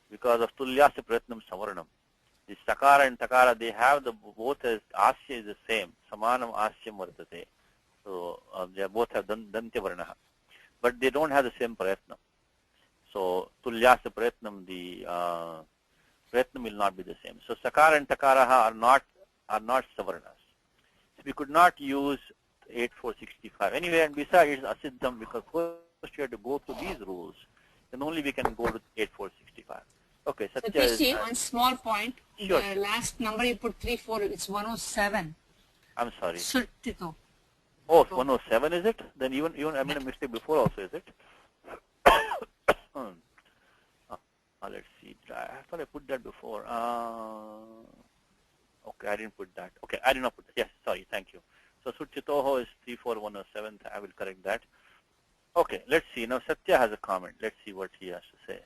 because of tulyasya pratnam savaranam. The sakara and takara, they have both as asya is the same, samanam asyam vartate. So they both have dantya varnaha, but they don't have the same pratnam. So tulyasya pratnam, the pratnam will not be the same. So sakara and takara are not savarnas. We could not use 8465. Anyway, and besides, it's asiddham because first you have to go through these rules. Then only we can go to 8465. Okay, Satya So see, one small point. Sure. The last number you put 34, it's 107. I'm sorry. Suttito. Oh, 107 is it? Then even I made a mistake before also, is it? Let's see. I thought I put that before. Okay, I didn't put that. Okay, I did not put that. Yes, sorry, thank you. So Suchitoho is 34107. I will correct that. Okay, let's see. Now Satya has a comment. Let's see what he has to say.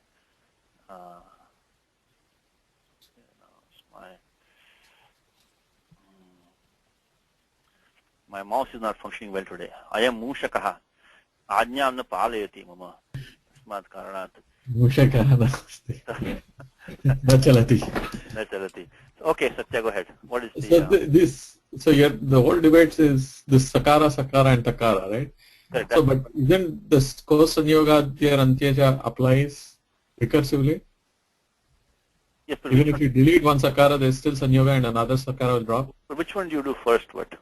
My mouse is not functioning well today. I am Mushakaha. Ajñam na palayati mama. Asmat karanat. Mushakaha naasti. Nachalati. Okay, Satya, go ahead. What is the... So the whole debate is this sakara, and takara, right? Correct. So, but isn't this ko sanyoga antyeja applies recursively? Yes, but Even if you delete one sakara, there's still sanyoga and another sakara will drop. but which one do you do first? What?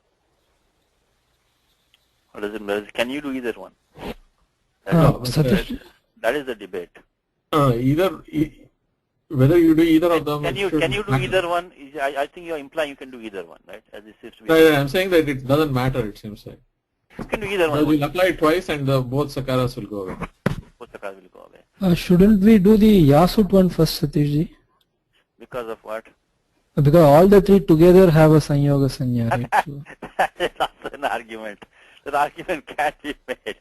Or does it? Can you do either one? No, but, Satish, That is the debate. Whether you do either of them, Can you do either one? I think you're implying you can do either one, right? As it seems to be. Right, I'm saying that it doesn't matter, it seems like. You can do either one. We'll apply it twice and both sakaras will go away. Both sakaras will go away. shouldn't we do the Yasut one first, Satishji? Because of what? Because all the three together have a Sanyoga Sanya, right? So, That is also an argument. That argument can't be made.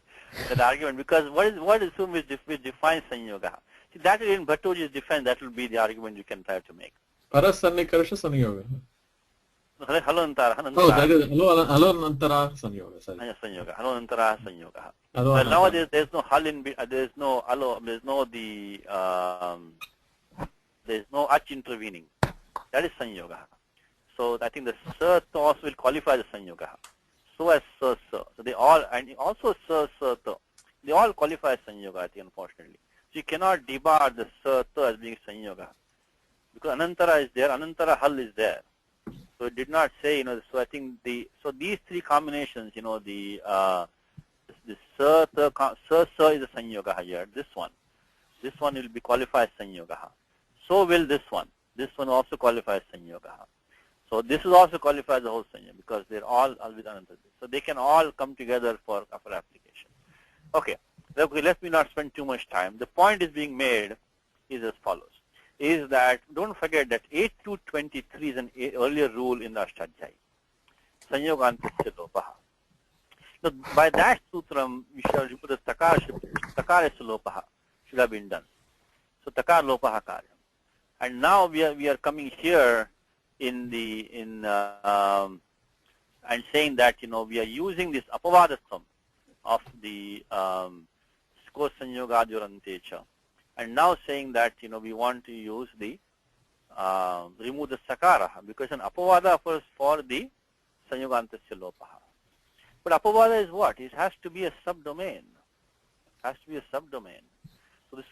That argument, because what is which defines sanyoga? See, that in Bhattoji's defense, that will be the argument you can try to make. Parasannikarasha sanyoga. Halantara. Oh, that is halonantara sanyoga. Sorry. Sanyoga. Halantara sanyoga. Halo Well, anantara. nowadays there's no hal in, there's no alo, there's no ach intervening. That is sanyoga. So I think the sa also will qualify the sanyoga. So as sa. So they all, and also sa to. They all qualify as sanyoga, I think, unfortunately. So you cannot debar the sa to as being sanyoga. Because anantara is there, anantara hal is there. So it did not say, so I think so these three combinations, the sa is a sanyoga here, this one will be qualified as sanyoga. So will this one also qualifies sanyoga. So this is also qualifies the whole sanyoga because they're all with anantara. So they can all come together for application. Okay, let me not spend too much time. The point is being made is as follows. Is that, don't forget that 8 to 23 is an earlier rule in the Ashtadhyayi. Sanyogantasya lopaha. Now, by that sutram, we shall put the takara lopaha should have been done. So takar lopaha karyam. And now we are coming here and saying that we are using this apavadatham of the sko sanyogadyorantecha. And now saying that, we want to use the, remove the sakara, because an apavada for the sanyogantasya lopaha. But apavada is what? It has to be a subdomain. So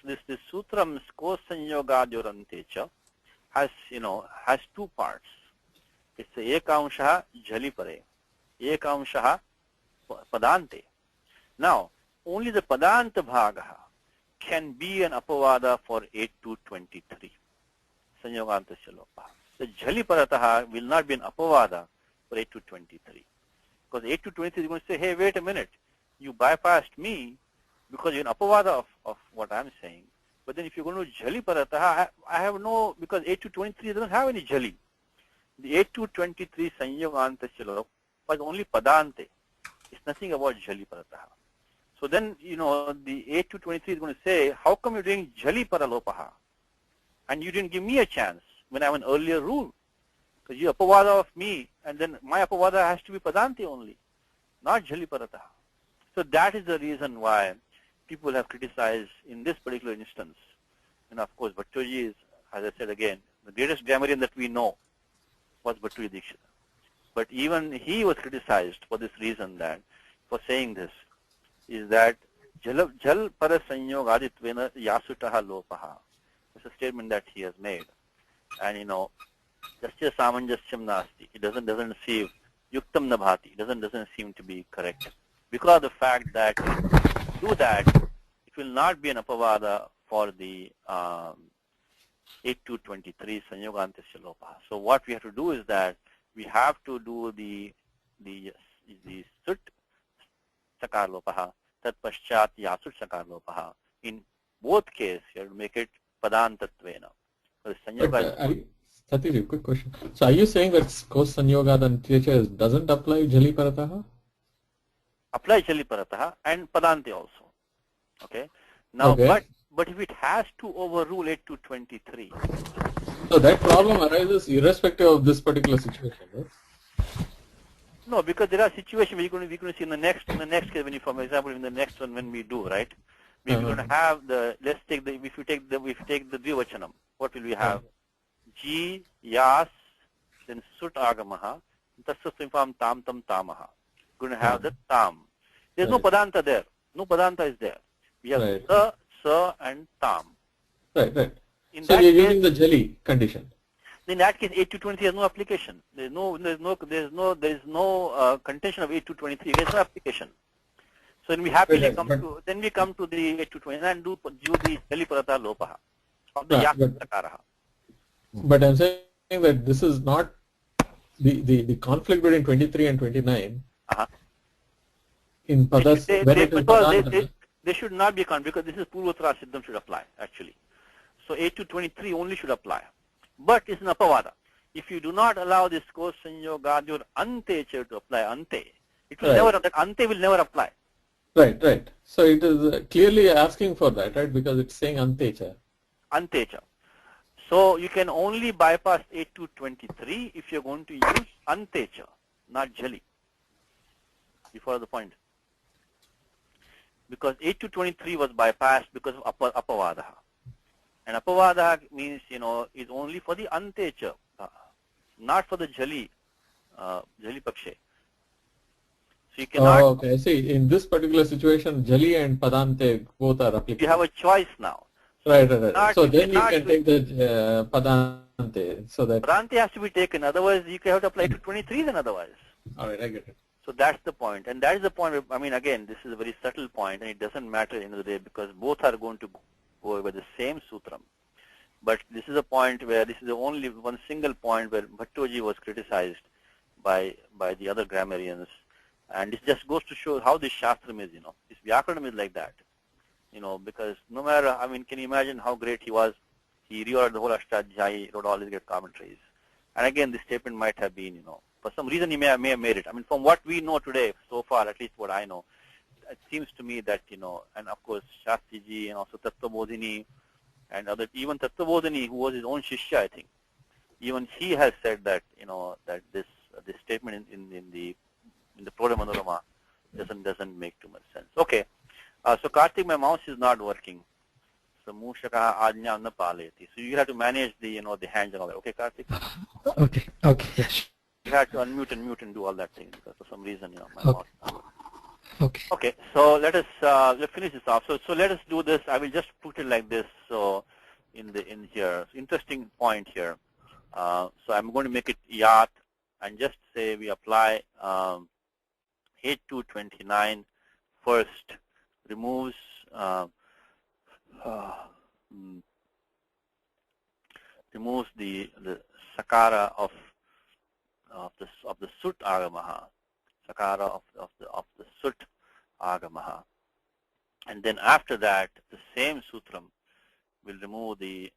this sutram, sko sanyogadyorantecha, has two parts. It's the ekaamshaha jhalipare, ekaamshaha padante. Now, only the padanta bhagaha can be an apavada for 8 to 23. Sanyogantasya lopaha. The jhaliparataha will not be an apavada for 8 to 23. Because 8 to 23 is going to say, hey, wait a minute, you bypassed me because you're an apavada of what I'm saying. But then if you're going to jhaliparataha, I have no, because 8 to 23 doesn't have any jhali. The 8 to 23 sanyogantasya lopaha is only padante. It's nothing about jhaliparataha. So then, the 8 to 23 is going to say, how come you're doing jhali paralopaha? And you didn't give me a chance when I have an earlier rule. Because you're apavada of me, and then my apavada has to be padante only, not jhali parataha. So that is the reason why people have criticized in this particular instance. And of course, Bhattoji is, as I said again, the greatest grammarian that we know was Bhattoji Dikshita. But even he was criticized for this reason, that for saying this, is that jal para sanyogadhitvena yasutaha lopaha. It's a statement that he has made. And jasya samanjasyam nasti. It doesn't seem yuktam nabhati. It doesn't seem to be correct. Because of the fact that to do that, it will not be an apavada for the 8 to 23 sanyogantasya lopaha. So what we have to do is that we have to do the sut sakar lopaha, tat paschat yasut sakar lopaha. In both cases, you have to make it padantatvena. Satish, quick question. So are you saying that Kos Sanyoga and doesn't apply Jali Parataha? Apply Jali Parataha and Padante also. Okay. Now, okay. But if it has to overrule 8 to 23. So that problem arises irrespective of this particular situation, right? No, because there are situations we're going to see in the next case, when you, for example, in the next one when we do, right? We're going to have let's take if you take the Dvivachanam, what will we have? Ji, Yas, then Sut Agamaha, Tasasvimpham Tam Tam Tamaha. We're going to have the Tam. There's no Padanta there. No Padanta is there. We have Sa, and Tam. Right. in So that you're case, using the Jali condition. in that case, 8223 has no application. There is no contention of 8223. There is no application. So then we happily come to the 8229 and do the Jali Parata Lopaha of the Yasut Sakaraha. But I'm saying that this is not the conflict between 23 and 29 in Padas. They should not be a conflict because this is Purvatra Siddham should apply actually. So 8223 only should apply. But it's an Apavada. If you do not allow this Kos Sanyogadyor Ante to apply Ante, it will never, that Ante will never apply. Right. So it is clearly asking for that, right? Because it's saying Antecha. Antecha. So you can only bypass 8223 if you're going to use Antecha, not Jali. You follow the point? Because 8223 was bypassed because of Apavadaha. And Apavadaha means, is only for the Antecha, not for the Jali Pakshe. So you cannot. Oh, okay. I see. In this particular situation, Jali and Padante both are applicable. You have a choice now. Right. So then you can take the Padante. So that Padante has to be taken. Otherwise, you have to apply to 23 then otherwise. All right, I get it. So that's the point. And that is the point. I mean, again, this is a very subtle point, and it doesn't matter at the end of the day because both are going to go over the same sutram. But this is a point where this is the only one single point where Bhattoji was criticized by the other grammarians. And this just goes to show how this Shastram is, This Vyakaranam is like that. Because no matter, I mean, can you imagine how great he was? He rewrote the whole Ashtadhyayi, wrote all his great commentaries. And again, this statement might have been, for some reason he may have made it. I mean, from what we know today, so far, at least what I know, it seems to me that, and of course, Shastriji and also Tattvabodhini and even Tattvabodhini, who was his own Shishya, I think, even he has said that, that this statement in the Prodha Manorama doesn't make too much sense. Okay. So Karthik, my mouse is not working. So Mushaka Ajna na paleti. So you have to manage the the hands and all that. Okay, Karthik? Okay, yes. You have to unmute and mute and do all that thing because for some reason, my mouse. Okay. So let's finish this off. So let us do this. I will just put it like this. So in here, interesting point here. So I'm going to make it yat and just say we apply 8229 first. Removes the sakara of the sut agamaha, sakara of the sut agamaha, and then after that the same sutram will remove the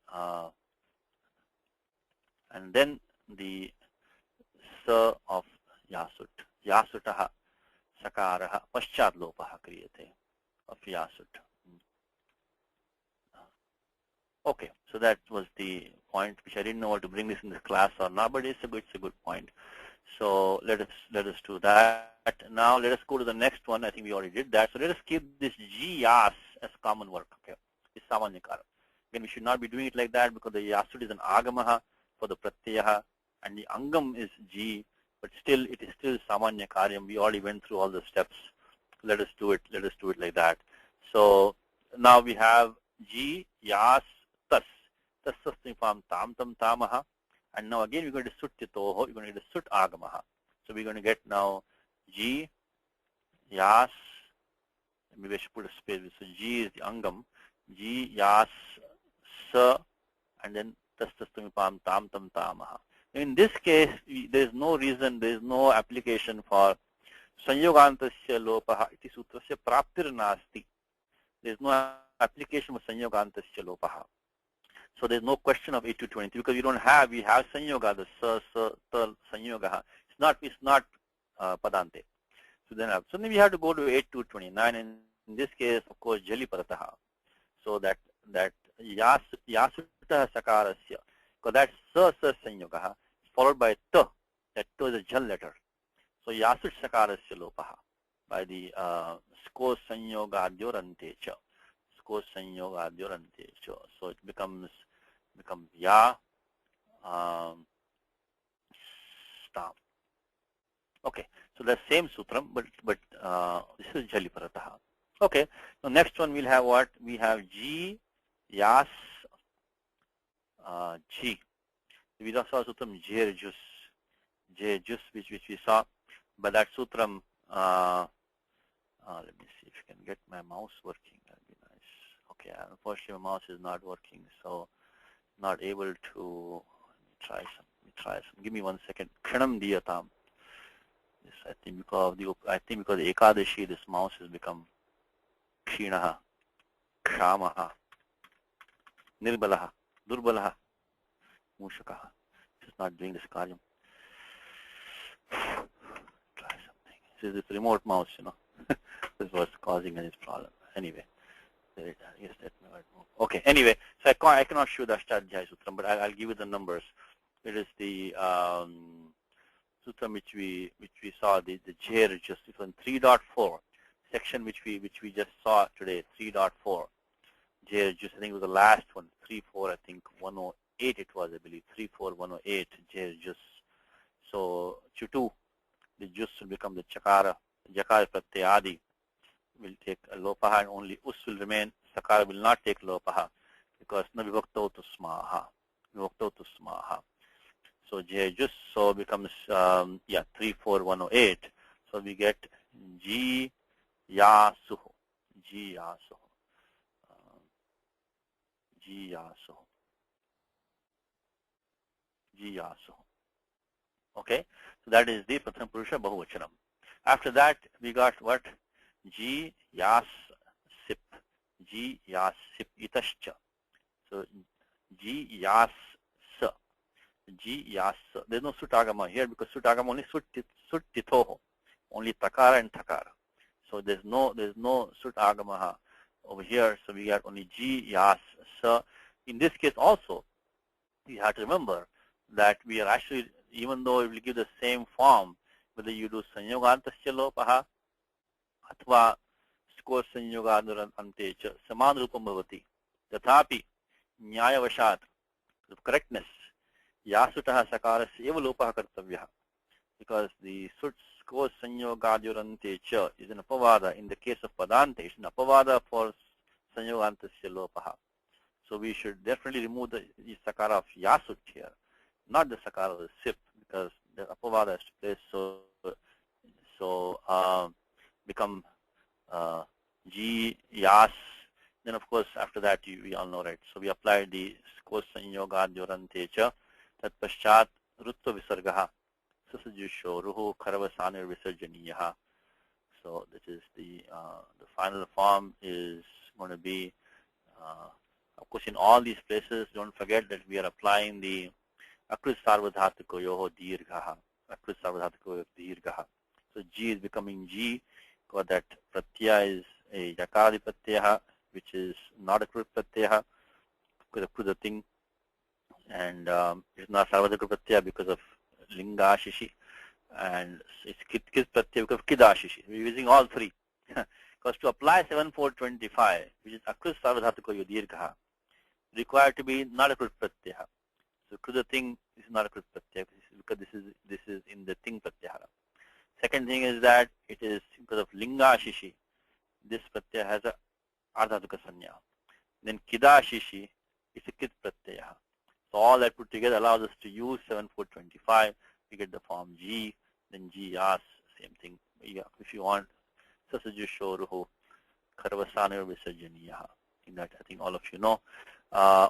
and then the sa of yasutaha sakaraha paschat lopaha kriyate. Of Yasut. Okay, so that was the point which I didn't know what to bring this in the class or not, but it's a good point. So let us do that. Now let us go to the next one. I think we already did that. So let us keep this G Yas as common work. Okay, it's Samanyakara. Again, we should not be doing it like that because the Yasut is an Agamaha for the Pratyaha and the Angam is G, but still it is still Samanyakaryam. We already went through all the steps. Let us do it like that. So now we have G, Yas, Tas. Tas form Tam, Tam, Tamaha. And now again we're going to Sut Titoho, we're going to get Sut Agamaha. So we're going to get now G, Yas, maybe I should put a space. So G is the Angam. G, Yas, Sa, and then Tas form Tam, Tam, Tamaha. In this case, there is no reason, there is no application for Sanyogantasya lopaha iti sutrasya praptir nasti. There is no application for Sanyogantasya lopaha. So there is no question of 8223 because we have Sanyoga, the sa, Sanyogaha. It's not Padante. So then we have to go to 8229 and in this case, of course, Jali Parataha. So that Yasutaha Sakarasya, because that sa Sanyogaha is followed by ta. That ta is a Jal letter. So Yasut Sakarasya lopaha by the Sko Sanyogadyorante cha. Sko Sanyogadyorante cha. So it becomes Ya Stam. Okay. So the same sutram, but this is Jali Parataha. Okay. So next one we'll have what? We have G, Yas, G. We saw sutram Jerjus, which we saw, but that sutram. Let me see if I can get my mouse working. That'd be nice. Okay, unfortunately my mouse is not working, so not able to. Let me try some. Give me 1 second. Khanam diyatam. Yes, I think because Ekadashi, this mouse has become Kshinaha, Kshamaha, Nirbalaha, Durbalaha, Mushakaha. It's not doing this karyam. Try something. This is this remote mouse, This was causing this problem. Anyway, yes, that might move. Okay. Anyway, so I cannot show the Ashtadhyaya Sutram, but I'll give you the numbers. It is the Sutram which we saw, the Jair just on 3.4 section which we just saw today, 3.4. Jair just, I think it was the last one, 3.4, I think 108 it was, I believe, 3.4, 108 Jair just. So Chutu, the jus will become the Chakara, Jakara Pratyadi will take a lopaha, and only us will remain. Sakara will not take lopaha because na vivakto to smaha. So J just so becomes 34108. So we get G Yasuhu. Okay, so that is the Pratham Purusha Bahuvachanam. After that we got what? G Yas Sip. Itascha. So G Yas Sa. There's no Sutagama here because Sutagama only Sut Titoho. Only Takara and Takara. So there's no Sutagama over here. So we got only G Yas Sa. In this case also, you have to remember that we are actually, even though it will give the same form, whether you do Sanyogantasya Lopaha, Atva Skor Sanyogaduran Antecha, Saman Rupam Bhavati, Tathapi, Nyayavashat, the correctness, Yasutaha Sakaras Eva Lopaha Kartavyaha, because the Sut Skor Sanyogadurantecha is an Apavada. In the case of Padante, it's an Apavada for Sanyogantasya Lopaha. So we should definitely remove the Sakara of Yasut here, not the Sakara of the Sip, because the Apavada has to place, so become G, Yas. Then of course after that we all know, right? So we apply the Skos Sanyoga Durantecha, Tat Paschat Rutva Visargaha, Susajusho, Ruhu Karavasanir Visarjaniyaha. So this is the final form is going to be, of course, in all these places, don't forget that we are applying the Akrit Sarvadhatiko Yoho Dirghaha. Akrit Sarvadhatiko Yoho Dirghaha. So G is becoming G, because that Pratyaya is a Yakadi Pratyaha, which is not a Krit Pratyaha, because of the thing, and it's not Sarvadhika Pratyaya because of Linga Shishi, and it's Kit Pratyaya because of Kidashishi. We're using all three. Because to apply 7425, which is Akrit Sarvadhatiko Yoho Dirghaha, required to be not a Krit Pratyaha. So Kruda thing is not a Krit Pratyaya because this is in the thing Pratyahara. Second thing is that it is because of Linga Shishi, this Pratyaya has a Ardhatuka Sanya. Then Kida Shishi is a Kit Pratyaya. So all that put together allows us to use 7425. We get the form G, then G Yas, same thing. Yeah, if you want Sasajusho Ruhu Karvasanir Visarjaniyaha. I think all of you know.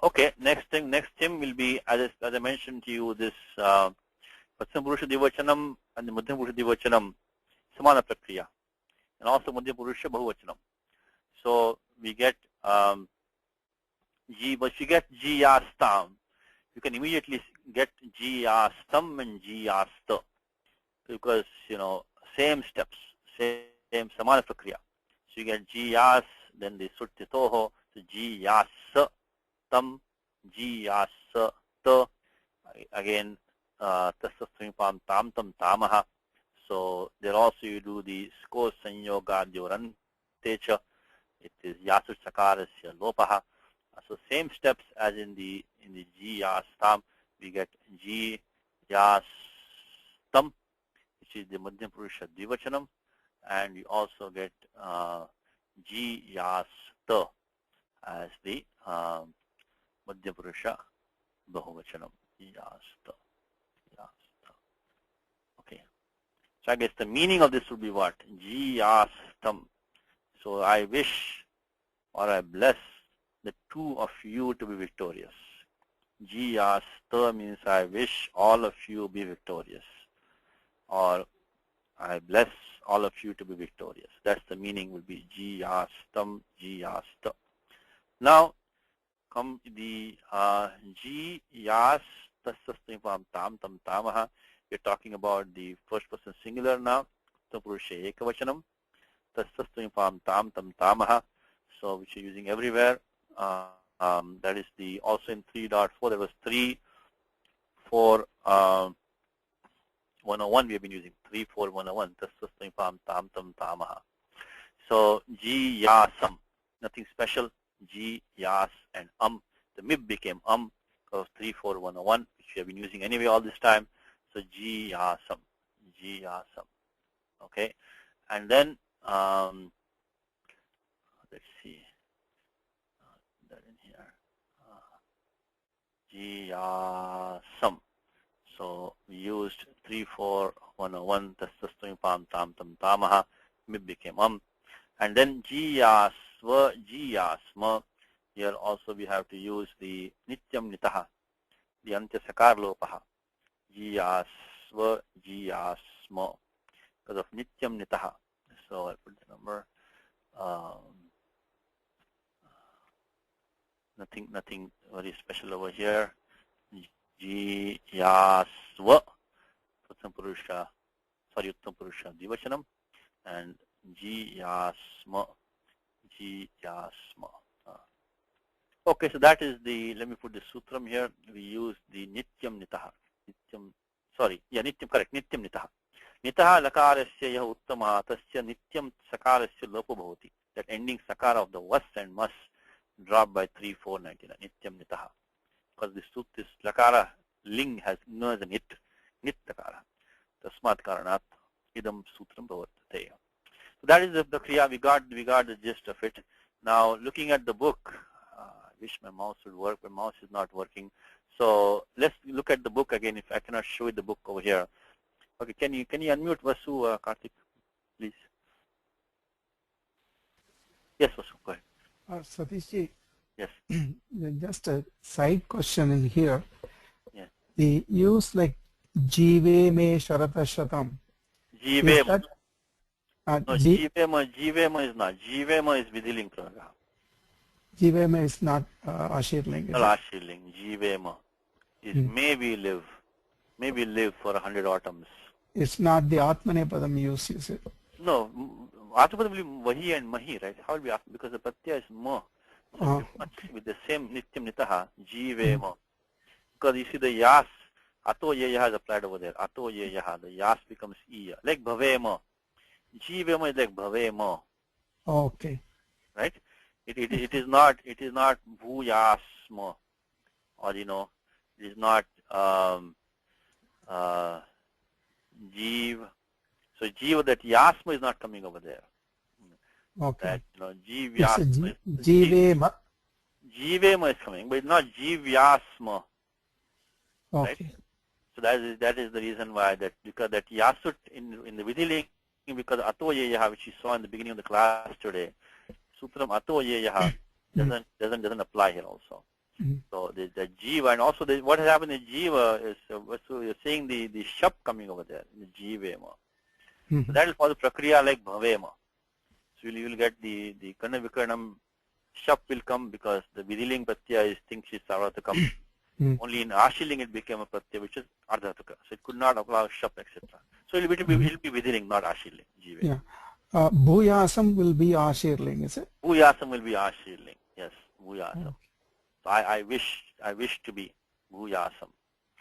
Okay, next thing will be, as I mentioned to you, this Pratham Purusha Divachanam and the Madhyam Purusha Divachanam Samana Prakriya, and also Madhyam Purusha Bahuvachanam. So we get G, but if you get G Yastam, you can immediately get G Yastam and G Yasta, because same steps, same Samana Prakriya. So you get G Yas, then the Suttitoho, so G Yasa Tam, G Yasa Ta, again Tasasrimipam Tam Tam Tamaha. So there also you do the Skos Sanyoga Dyoran Techa, it is Yasu Sakarasya Lopaha. So same steps as in the G Yas Tam, we get G Yas Tam, which is the Madhyam Purusha Divachanam, and we also get G Yas Ta as the Madhyam Purusha Bahuvachanam. Jiyasta. Jiyasta. Okay. So I guess the meaning of this would be what? Jiyastam. So I wish or I bless the two of you to be victorious. Jiyasta means I wish all of you be victorious. Or I bless all of you to be victorious. That's the meaning will be Jiyastam, Jiyasta. Now, come the Jiyas tastastvim tam tam tamaha. We're talking about the first person singular now. Uttamapurusha ekavachanam. Tastastvim tam tam tamaha. So, which you're using everywhere. That is the also in 3.4. There was 3, 4, 101 we have been using 3, 4, 101. Tastastvim tam tam tamaha. So Jiyasam, nothing special. G, Yas, and The MIB became because 3, 4, 101, which we have been using anyway all this time. So Jiyasam, Jiyasam. Okay, and then let's see that in here. Jiyasam. So we used 3, 4, 101, tastastvim tam tamaha, MIB became and then Jiyasva, Jiyasma. Here also we have to use the Nityam Nitaha, the Antya Sakar Lopaha. Jiyasva, Jiyasma, because of Nityam Nitaha. So I put the number. Nothing very special over here. Jiyasva, Uttam Purusha Divachanam, and Jiyasma, Jiyasma. Okay, so that is the, let me put the sutram here. We use the Nityam Nitaha. Nityam, correct, Nityam Nitaha. Nitaha lakarasya yah uttama tasya nityam sakarasya lopo bhavati. That ending sakara of the was and must drop by 3, 4, 99. Nityam Nitaha. Because this lakara ling has no as an it. Nit lakara. Tasmat karanat idam sutram bhavatate. So that is the kriya. We got the gist of it. Now looking at the book, I wish my mouse would work, but mouse is not working. So let's look at the book again. If I cannot show you the book over here. Okay, can you unmute Vasu, Karthik, please? Yes, Vasu, go ahead. Satishji, Yes. just a side question in here. Yeah. The use like Jive me Sharata Shatam. Jivema. No, Jivema Jivema is not. Jivema is Vidiling Praga. Jivema is not Ashirling. Not Ashirling. Jivema is maybe live for 100 autumns. It's not the Atmanepadam use, is it? No, Atmanepadam will be Vahi and Mahi, right? How will be Atmanepadam? Because the Pratya is Mo. So with the same Nityam Nitaha, Jivema. Because you see the Yas, Ato Yeyaha is applied over there. Ato Yeyaha, the Yas becomes Iya. Like Bhavema. Jivema is like Bhavema. Okay. Right? It is not Bhuyasma, or it is not Jiv. So Jiva, that Yasma is not coming over there. Okay. That Jiv Yasma. Jivema. Jivema is coming, but it's not Jiv Yasma. Okay. Right? So that is the reason why because that Yasut in the Vidiling, because Ato Yeyaha, which you saw in the beginning of the class today, Sutram Ato Yeyaha doesn't apply here also. So the Jiva, and also what has happened in Jiva is so you're seeing the Shap coming over there, the Jivema. So that is for the Prakriya like Bhavema. So you will get the Karna Vikarnam Shap will come because the Vidiling Pratyaya thinks it's Sarvataka. Only in Ashiling it became a Pratyaya which is Ardhataka. So it could not allow Shap, etc. So it will be Vidiling, not Ashiling. Jiva. Yeah. Bhuyasam will be Ashirling, is it? Bhuyasam will be Ashirling. Yes, Bhuyasam. Okay. So I wish to be Bhuyasam.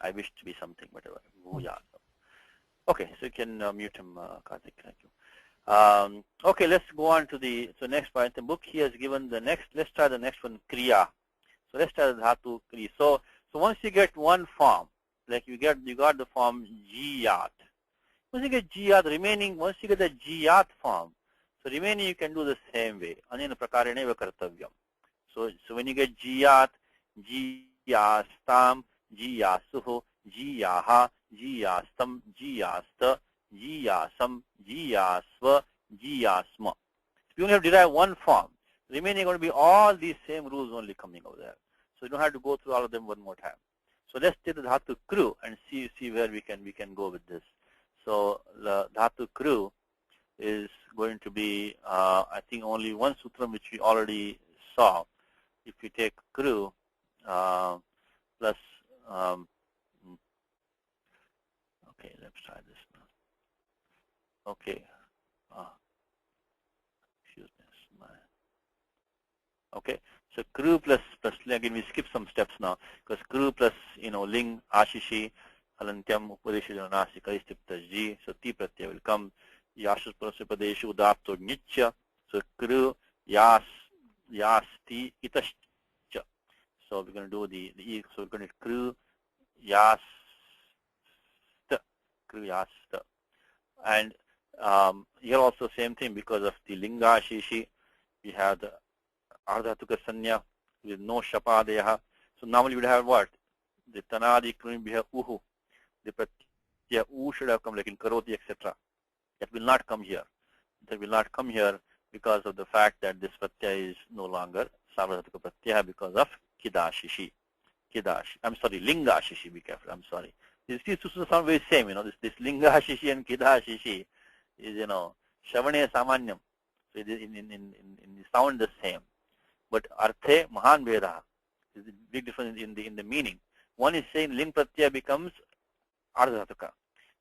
I wish to be something, whatever. Bhuyasam. Okay, so you can mute him, Karthik. Thank you. Okay, let's go on to the next part. The book he has given the next. Let's try the next one, Kriya. So let's try the Dhatu Kriya. So once you get one form, like you got the form Jiyat. Once you get Jiyat, remaining, once you get the Jiyat form, so remaining you can do the same way. Anena prakareneva kartavyam. So when you get Jiyat, Jiyastam, jiyasuhu, jiyaha, jiyastam, jiyasta, jiyasam, jiyasva, jiyasma. We only have to derive one form. Remaining are going to be all these same rules only coming over there. So you don't have to go through all of them one more time. So let's take the dhatu kru and see where we can go with this. So the dhatu kru is going to be I think only one sutram which we already saw. If we take kru plus okay, let's try this now. Okay. Excuse me. Okay. So kru plus again we skip some steps now because kru plus ling ashishi halantyam upadeshu nasi karistiptajji. So ti pratyaya will come. Yashus prasyapadeshu udapto nitya. So kru yas yasti itascha. So we're going to do the e. So we're going to kru yasta, kru yasta, and here also same thing because of the linga shishi. We have the ardhatuka sanya with no shapadeha. So normally we would have what? The tanadi kru we have uhu. The pratyaya u should have come like in karoti etc. That will not come here. That will not come here because of the fact that this pratyaya is no longer sarvadhatuka pratyaya because of kidashishi. I'm sorry, linga shishi, be careful, I'm sorry. These two sound very same, this linga shishi and kidashishi is, shavane samanyam. So in sound the same. But arthe mahan veda is a big difference in the meaning. One is saying ling pratyaya becomes ardhatuka.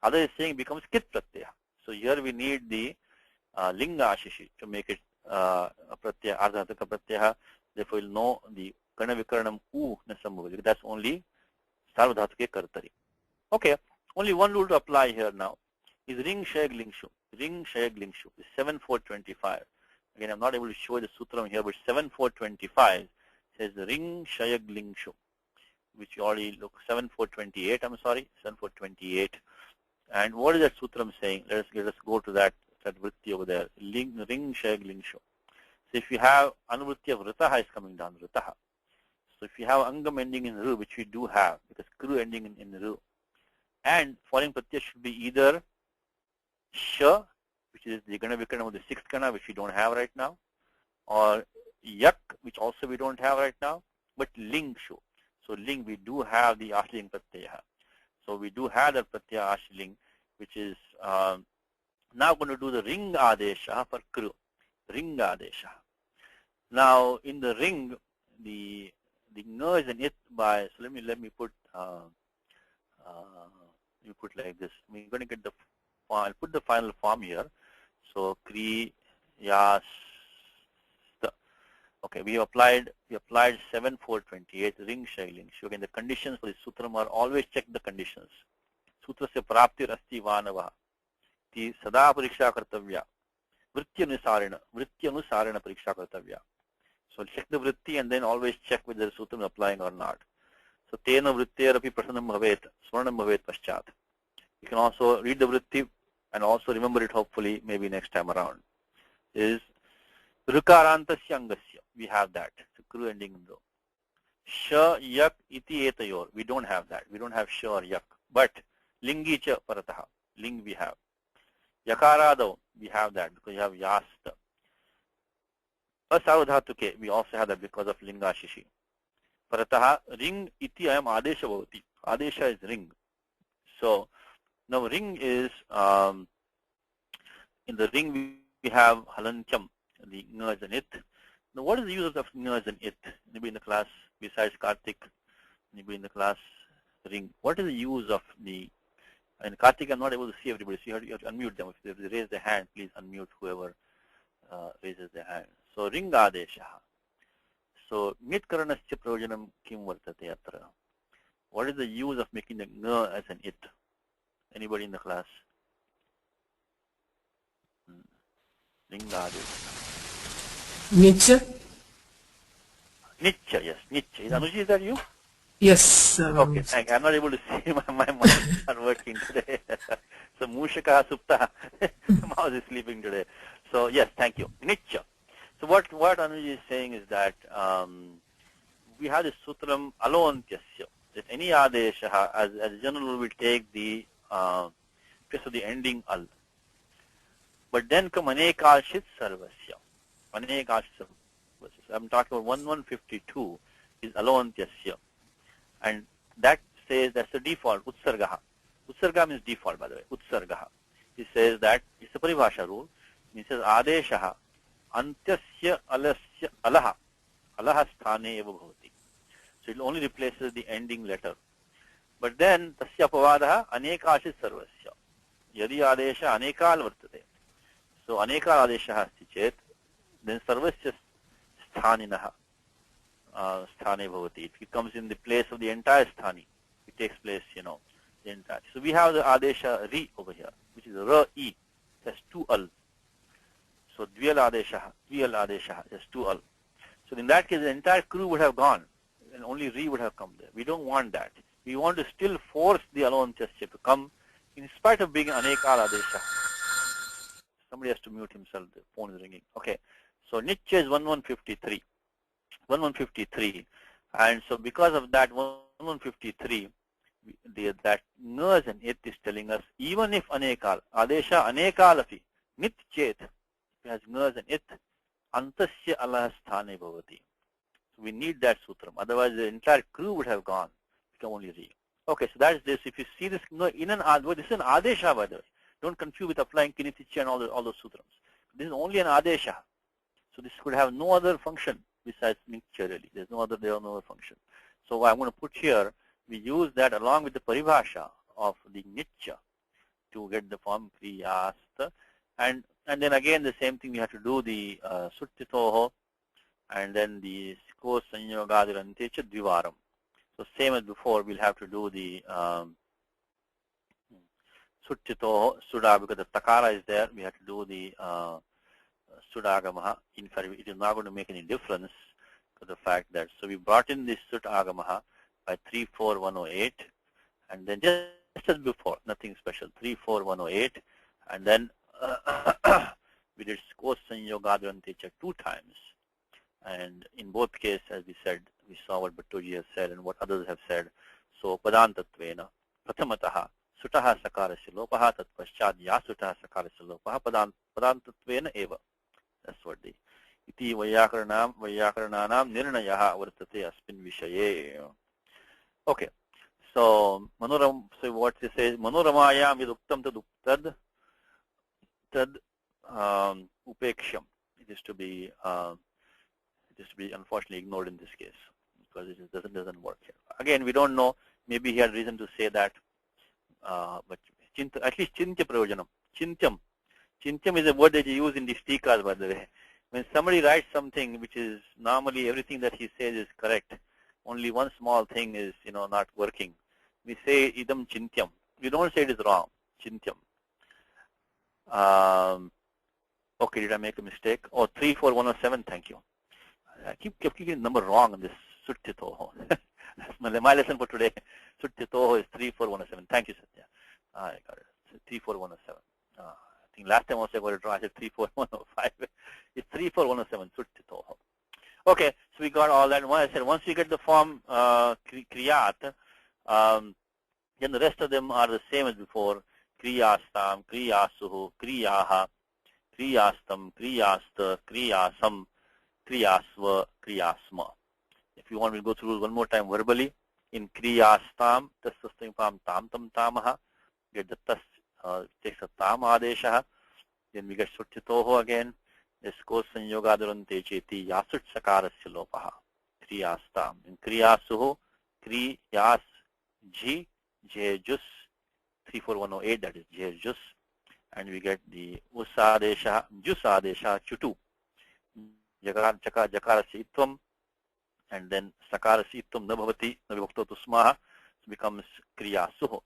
Other is saying becomes kit pratyaya. So here we need the linga ashishi to make it pratyaya, ardhatuka pratyaya. Therefore, we'll know the kana vikaranam u nasambhava. That's only sarvadhatuke kartari. Okay, only one rule to apply here now is ring shayag lingshu. Ring shayag lingshu is 7425. Again, I'm not able to show the sutram here, but 7425 says ring shayag lingshu, which you already look 7428. I'm sorry, 7428. And what is that sutram saying? Let us go to that vritti over there. Ring shayag lingshu. So if you have anuvritti of ritaha is coming down, ritaha. So if you have angam ending in ru, which we do have, because kru ending in ru, and following pratyaya should be either sha, which is the gana vikaranam of the sixth gana, which we don't have right now, or yak, which also we don't have right now, but lingshu. So ling, we do have the ashling pratyaya. So we do have that pratyaya ashling, which is now going to do the ring adesha for kru. Ring adesha. Now in the ring, the nga is an it by. So let me put like this. We're going to get the. I'll put the final form here. So kri yas. Okay, we applied 7428 ring shailing. So again, the conditions for the sutram are always check the conditions. Sutra se praptir asti vanava. Ti sada pariksha kartavya. Vritti anusarena pariksha kartavya. So check the vritti and then always check whether the sutram is applying or not. So tena vritterapi prasanam bhavet, swarnam bhavet paschat. You can also read the vritti and also remember it hopefully maybe next time around. Is Rukarantasya angasya. We have that. So kru ending in ro. Sha yak iti etayor. We don't have that. We don't have sha or yak. But lingi cha parataha. Ling we have. Yakarado, we have that because you have yasta. Asarvadhatuke, we also have that because of linga shishi. Parataha, ring iti ayam adesha bhavati. Adesha is ring. So now ring is, in the ring we have halantyam, the nga as an it. Now what is the use of nga as an it? Anybody in the class besides Karthik? Anybody in the class? Ring. What is the use of the, and Karthik, I'm not able to see everybody, so you have to unmute them. If they raise their hand, please unmute whoever raises their hand. So ring adesha. So mitkaranasya prayojanam kim vartate atra. What is the use of making the nga as an it? Anybody in the class? Ring adesha. Nicha? Nicha, yes, nicha. Is Anuji, is that you? Yes. Okay, thank you. I'm not able to see, my mind is not working today. So Mushaka Supta, mouse is sleeping today. So yes, thank you. Nicha. So what Anuji is saying is that we have the sutram alontyasya. that any adesha as a general will take the place of the ending al. But then come anekashit sarvasya. Anekashit sarvasya. I'm talking about 1152 is alontyasya. And that says that's the default, utsargaha. Utsarga means default, by the way, utsargaha. He says that it's a paribhasha rule. He says adeshaha antyasya alasya alaha. Alaha sthane eva bhavati. So it only replaces the ending letter. But then tasya apavadaha anekashit sarvasya. Yadi adesha anekal vartate. So anekal adesha asti chet, then sarvasya sthaninaha sthane bhavati. It comes in the place of the entire sthani. It takes place, the entire. So we have the adesha ri over here, which is ra e. It has two al. So dviyal adesha has two al. So in that case, the entire crew would have gone, and only ri would have come there. We don't want that. We want to still force the alontyasya to come, in spite of being anekal adesha. Somebody has to mute himself. The phone is ringing. Okay. So Nitya is 1153. 1153. And so because of that 1153, that nurs and it is telling us, even if anekal, adesha anekalapi, nit chet, it has nurs and it, antasya Allah sthane bhavati. So we need that sutram. Otherwise the entire crew would have gone. Become only re. Okay, so that is this. If you see this in an this is an adesha, by the way. Don't confuse with applying kiniticha and all those sutrams. This is only an adesha. So this could have no other function besides nichya really. There is no other function. So what I'm going to put here, we use that along with the paribhasha of the nichya to get the form kriyasta. And then again the same thing, we have to do the suttitoho and then the sko sanyogadirante dvivaram. So same as before, we'll have to do the suttitoho sudha, because the takara is there. We have to do the sudagamaha. In fact, it is not going to make any difference to the fact that, so we brought in this sudagamaha by 34108, and then just as before, nothing special, 34108, and then we did skos sanyogadrantecha 2 times. And in both cases, as we said, we saw what Bhattoji has said and what others have said. So padantatvena prathamataha sutaha sakarasya lopaha tat paschad ya sutaha sakarasya lopaha padantatvena eva. That's what the iti vayakaranam nirnayaha vartate asmin vishaye. Okay. So what he says, manoramayam yaduktam tad upeksham. It is to be unfortunately ignored in this case, because it doesn't work here. Again, we don't know. Maybe he had reason to say that, but at least chintya prayojanam. Chintyam is a word that you use in the stikas, by the way. When somebody writes something which is normally everything that he says is correct, only one small thing is not working, we say idam chintyam. We don't say it is wrong. Chintyam. Okay, did I make a mistake? Oh, 34107. Thank you. I keep getting the number wrong on this suttitoho. That's my lesson for today. Suttitoho is 34107. Thank you, Satya. I got it. 34107. I think last time also I got it wrong. I said 34105. It's 34107. Suttitoho. Okay, so we got all that. I said once we get the form kriyat, then the rest of them are the same as before. Kriyastam, kriyasuhu, kriyaha, kriyastam, kriyasta, kriyasam, kriyasva, kriyasma. If you want me to go through one more time verbally, in kriyastam, tastastam tam tam tamaha, get the tas, takes a tam adesha, then we get suttitoho again, esko sanyogadarante cheti yasut sakarasya lopaha, kriyastam. In kriyasuhu, kriyas, ji, jejus, 34108, that is jejus, and we get the usadesha, jusadesha, chutu. Jakarasya itvam, and then sakarasya itvam nabhavati, nabhivakto tusmaha, becomes kriyasuho.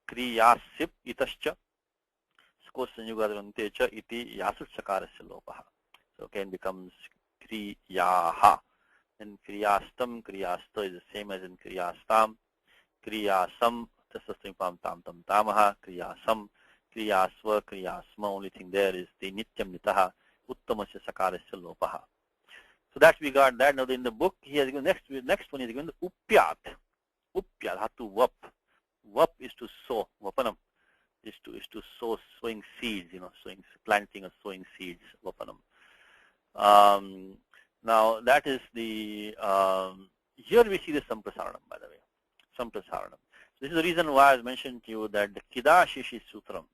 Kriyasip itascha, skosanyugadantecha iti yasut sakarasya lopaha. So again becomes kriyaha. And kriyastam, kriyasta is the same as in kriyastam. Kriyasam, tasastimapam tam tam tamaha, kriyasam, kriyasva, kriyasma. Only thing there is the nityam nitaha, uttamasya sakarasya lopaha. So that we got that. Now in the book he has given next one is given the upyat. Upya dhatu vap. Vap is to sow. Vapanam is to sow, sowing seeds, planting or sowing seeds. Vapanam. Now that is the, here we see the Samprasaranam, by the way. Samprasaranam. This is the reason why I mentioned to you that the Kidashishi Sutram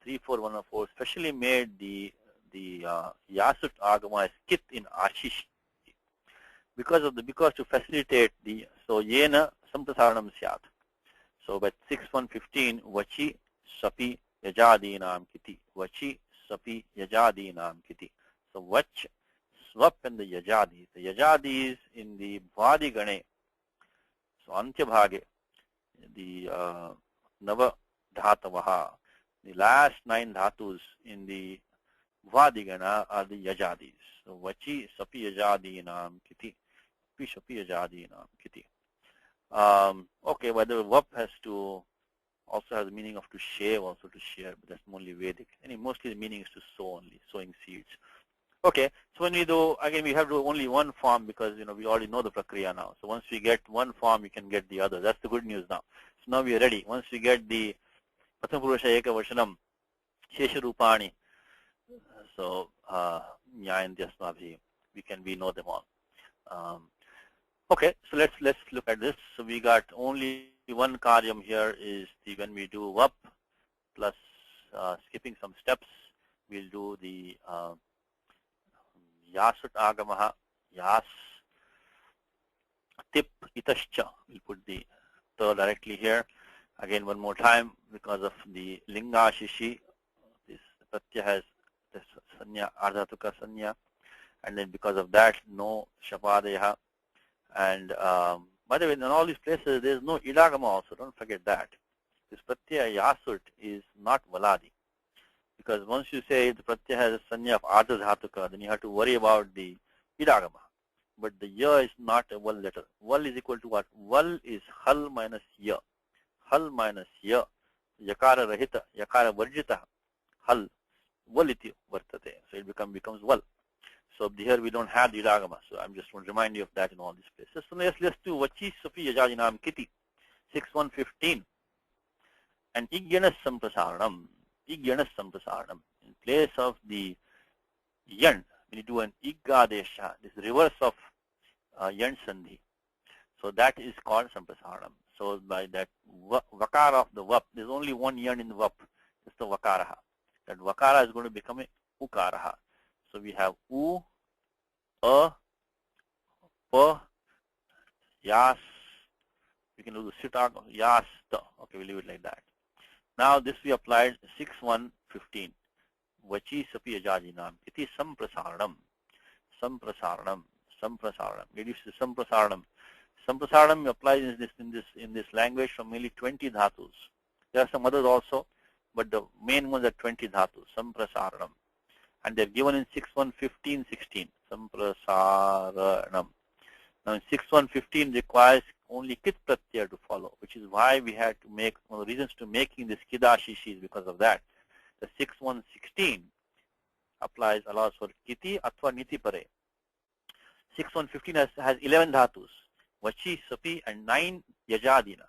34104 specially made the Yasut Agama as Kit in Ashish because to facilitate the, so Yena Samprasaranam Syat. So by 6115 Vachi Sapi Yajadinam Kiti. Vachi Sapi Yajadinam Kiti. So Vach, Swap and the Yajadi. The Yajadi is in the Bhadi Gane. So Antya Bhage, the Nava Dhatavaha. The last 9 dhatus in the Vadigana are the Yajadis. So Vachi Sapi Yajadinam Kiti. Sapi Yajadinam Kiti. Okay, but the Vap has to also has the meaning of to shave, also to share, but that's only Vedic. Mostly the meaning is to sow only, sowing seeds. Okay, so when we do, again, we have to do only one form because, we already know the Prakriya now. So once we get one form, we can get the other. That's the good news now. So now we are ready. Once we get the Pratham Purusha Eka Vashanam, Shesha Rupani, so Nyayandyasmabhi, we know them all. Okay, so let's look at this. So we got only one karyam here is when we do Vap plus skipping some steps, we'll do the Yasut Agamaha, Yas, Tip Itascha. We'll put the ta directly here. Again, one more time, because of the Linga Shishi, this Pratyaya has the Sanya, Ardhatuka Sanya, and then because of that, no Shapadeha. And by the way, in all these places, there is no Idagama also, don't forget that. This Pratyaya Yasut is not Valadi. Because once you say the Pratyaya has a Sanya of Ardhatuka, then you have to worry about the Idagama. But the Ya is not a Val letter. Val is equal to what? Val is Hal minus Ya. Hal minus Ya. Yakara Rahita, Yakara Varjita, Hal, Valiti Vartate. So it becomes Val. So here we don't have the Idagama. So I'm just want to remind you of that in all these places. So let's do Vachi Sapi Yajadinam Kiti, 6115. And Igyanas Samprasaranam. Igyanas Samprasaranam. In place of the Yan, when you do an Iggadesha, this is reverse of Yan Sandhi. So that is called Samprasaranam. So by that Vakara of the Vap, there's only one Yan in the Vap. It's the Vakaraha. That Vakara is going to become a Ukaraha. So we have U, A, Pa, Yas. We can do the Sitag, Yas, Ta. Okay, we'll leave it like that. Now this we applied 6115. Vachi Sapi Ajajinam. It is Samprasaranam. Samprasaranam. Samprasaranam. It is Samprasaranam. Samprasaranam applies in this language from nearly 20 dhatus. There are some others also, but the main ones are 20 dhatus. Samprasaranam. And they're given in 6115-16. Samprasaranam. Now in 6115 requires only Kit Pratyaya to follow, which is why we had to make, one of the reasons to making this Kidashishi is because of that. The 6116 allows for Kiti Athva Niti Pare. 6115 has 11 dhatus, Vachi, Sapi, and 9 Yajadina.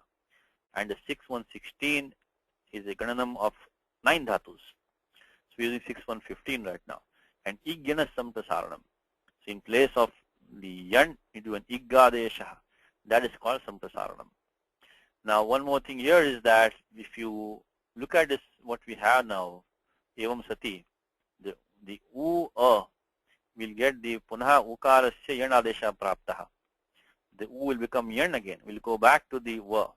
And the 6116 is a Gananam of 9 dhatus. So we're using 6115 right now. And Igyanas Samprasaranam. So in place of the Yan, you do an Iggadesha. That is called Samprasaranam. Now one more thing here is that if you look at this, what we have now, Evam Sati, the U, A, will get the Punaha Ukarasya Yan Adesha Praptaha. The U will become Yan again. We'll go back to the Va.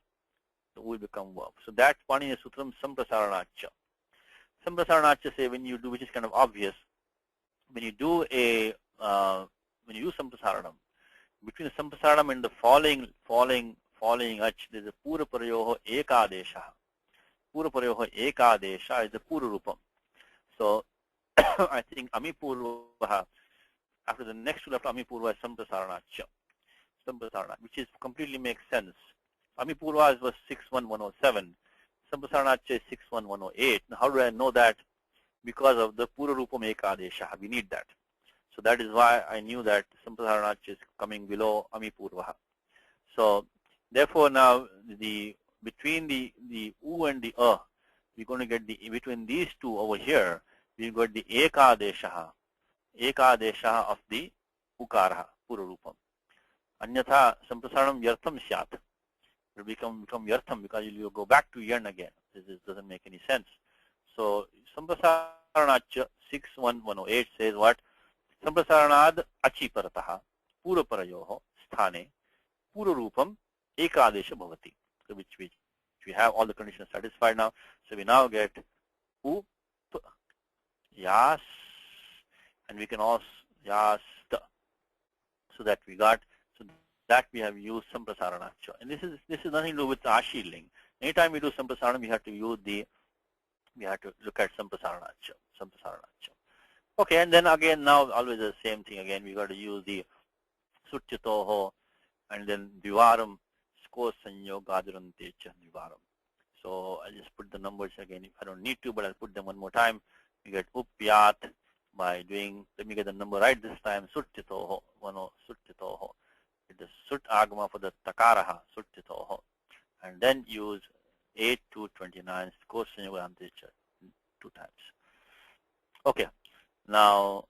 The U will become Va. So that Paniniya Sutram Samprasaranacha. Samprasaranacha say when you do, which is kind of obvious, when you do a, when you use Samprasaranam, between the Samprasaranam and the falling ach, there's a Pura Parayoho Ekadesha. Pura Parayoho Ekadesha is the Pura Rupam. So I think Amipurva, after the next two after Amipurva is Samprasaranacha. Samprasarana, which is completely makes sense. Amipurva was 61107. Samprasaranacha is 61108. Now how do I know that? Because of the Pura Rupam Ekadesha. We need that. So that is why I knew that Samprasaranacha is coming below Amipurva. So therefore now between the U and the we're going to get between these two over here, we got the ekadesha of the ukara, purarupam. Anyatha samprasaranam yartham syat. It will become yartham because you go back to yarn again. This doesn't make any sense. So samprasaranacha 61108 says what? Samprasaranad achiparataha puraparayoho sthane purarupam ekadesha bhavati. So which we have all the conditions satisfied now. So we now get up, yas, and we can also yasta. So that we got, so that we have used samprasaranacha. And this is nothing to do with ashiling. Anytime we do samprasaranam, we have to look at samprasaranacha. Okay, and then again now always the same thing again. We got to use the sutyatoho and then divaram sko sanyogadurantecha divaram. So I'll just put the numbers again if I don't need to, but I'll put them one more time. We get upyat by doing, let me get the number right this time, sutyatoho, sutyatoho. It is sut agama for the takaraha, sutyatoho. And then use 8 to 29 sko sanyogadurantecha 2 times. Okay. Now,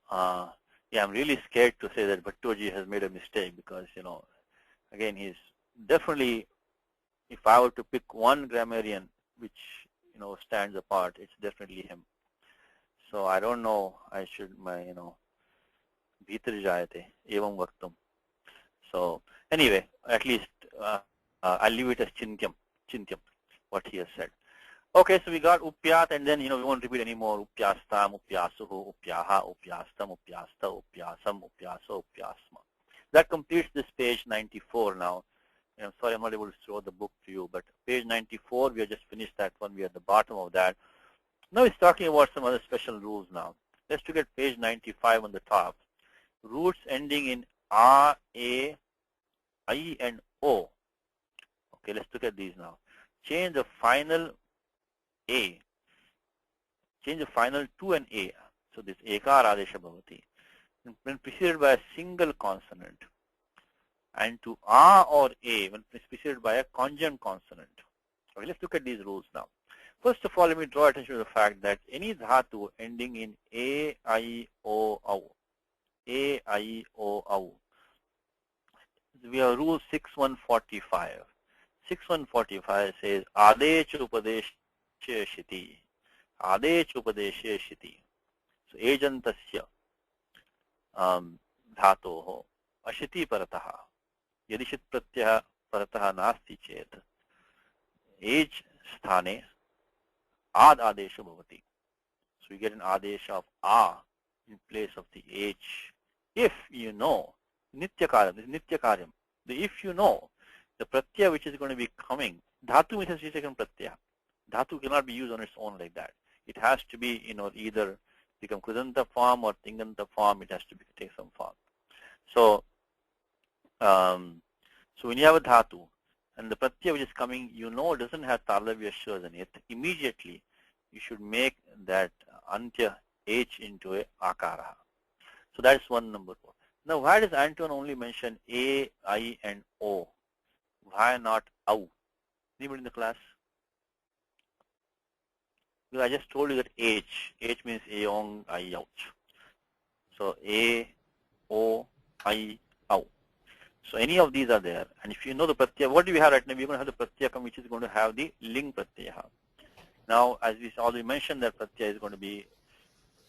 yeah, I'm really scared to say that Bhattoji has made a mistake because, again, he's definitely, if I were to pick one grammarian which, stands apart, it's definitely him. So I don't know, I should, bhitar jayate, evam vaktam. So anyway, at least I'll leave it as chintyam, what he has said. Okay, so we got upyat, and then, we won't repeat anymore. Upyastam, upyasuhu, upyaha, upyastam, upyasta, upyasam, upyaso, upyasma. That completes this page 94 now. I'm sorry I'm not able to show the book to you, but page 94, we have just finished that one. We are at the bottom of that. Now it's talking about some other special rules now. Let's look at page 95 on the top. Roots ending in A, A, I, and O. Okay, let's look at these now. Change the final A. Change the final to an A. So this ekar adesha bhavati. When preceded by a single consonant. And to A or A when preceded by a conjunct consonant. Okay, let's look at these rules now. First of all, let me draw attention to the fact that any dhatu ending in A, I, O, Au. A, I, O, Au. We have rule 6145. 6145 says Adech Upadesha Shiti. Adech Upadesha Shiti. So Ejantasya Dhatoho Ashiti Parataha. Yadishit Pratyaha Parataha Nasti Chet. Age Sthane Ad Adesha Bhavati. So we get an Adesha of A in place of the H. If you know, Nityakaryam, this is Nityakaryam. If you know the pratyaya which is going to be coming, dhatu means second pratyaya. Dhatu cannot be used on its own like that. It has to be, either become krudanta form or tinganta form. It has to take some form. So, so when you have a dhatu and the pratyaya which is coming, doesn't have talavya shurs in it, immediately you should make that antya H into a akara. So that's one number 4. Now, why does Antoine only mention A, I, and O? Why not Au? Anybody in the class? Because I just told you that H. H means Aong, I, Ouch. So A, O, I, Au. So any of these are there. And if you know the pratyaya, what do we have right now? We're going to have the pratyaya which is going to have the ling pratyaya. Now, as we already mentioned, that pratyaya is going to be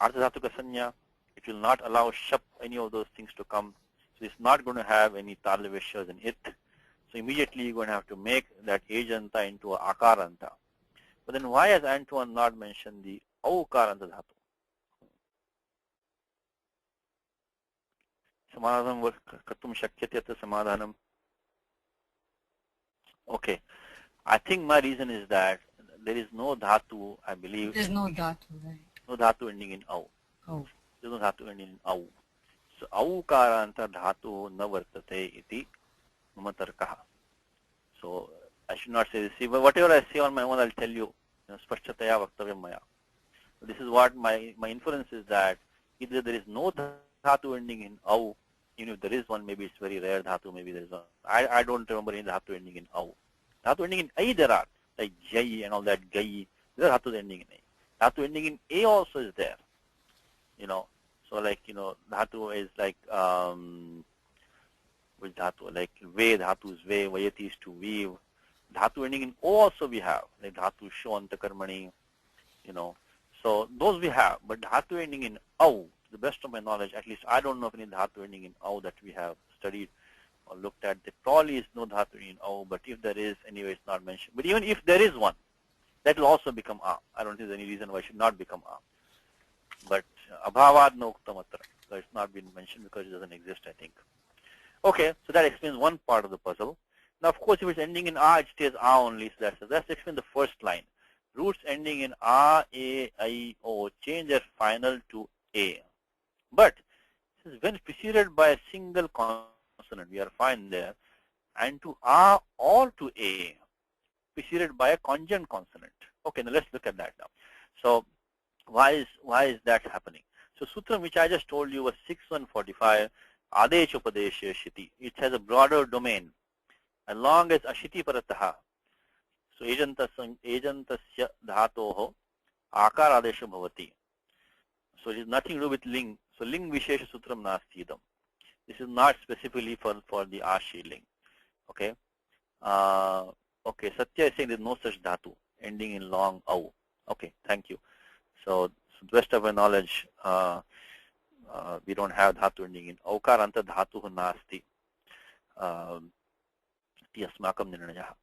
ardhadhatuka sanya. It will not allow shap, any of those things to come. So it's not going to have any talaveshas in it. So immediately you're going to have to make that ajanta into a akaranta. But then why has Antoine not mentioned the aukaranta dhatu? Samadhanam kartum shakyate samadhanam. Okay. I think my reason is that there is no dhatu, I believe. There's no dhatu, right? No dhatu ending in au. Oh. There's no dhatu ending in au. So aukaranta dhatu na vartate iti mama tarkaha. So I should not say this. See, but whatever I say on my own, I'll tell you. Spashchataya vaktavyam maya. So this is what my inference is, that either there is no dhatu ending in au, even if there is one, maybe it's very rare dhatu, maybe there is one. I don't remember any dhatu ending in au. Dhatu ending in A there are, like Jai and all that, Gai. There are Dhatus ending in A. Dhatu ending in A also is there. So like, Dhatu is like, which Dhatu? Like Ve, Dhatu is Ve, Vayati is to weave. Dhatu ending in O also we have, like Dhatu Sho, Antakarmani, So those we have, but Dhatu ending in Au, to the best of my knowledge, at least I don't know of any Dhatu ending in Au that we have studied or looked at. There probably is no Dhatu ending in Au, but if there is, anyway, it's not mentioned. But even if there is one, that will also become A. I don't think there's any reason why it should not become A. But Abhavad no Uktamatra, so it's not been mentioned because it doesn't exist, I think. Okay, so that explains one part of the puzzle. Now, of course, if it's ending in A, it stays A only, so that's explain the first line. Roots ending in A, I, O change their final to A. But when preceded by a single consonant, we are fine there, and to A or to A, preceded by a conjunct consonant. Okay, now let's look at that now. So why is that happening? So Sutram, which I just told you, was 6145, Adesh Upadesha Shiti. It has a broader domain. As long as Ashiti Parataha, so Ejantasya Dhatoho, Akar Adesha Bhavati. So it is nothing to do with Ling. So Ling Vishesha Sutram Nastidam. This is not specifically for the Ashi Ling. Okay. Okay, Satya is saying there is no such dhatu ending in long au. Okay, thank you. So to the best of my knowledge, we don't have dhatu ending in aukar anta dhatu nasti. Asmakam nirnaya.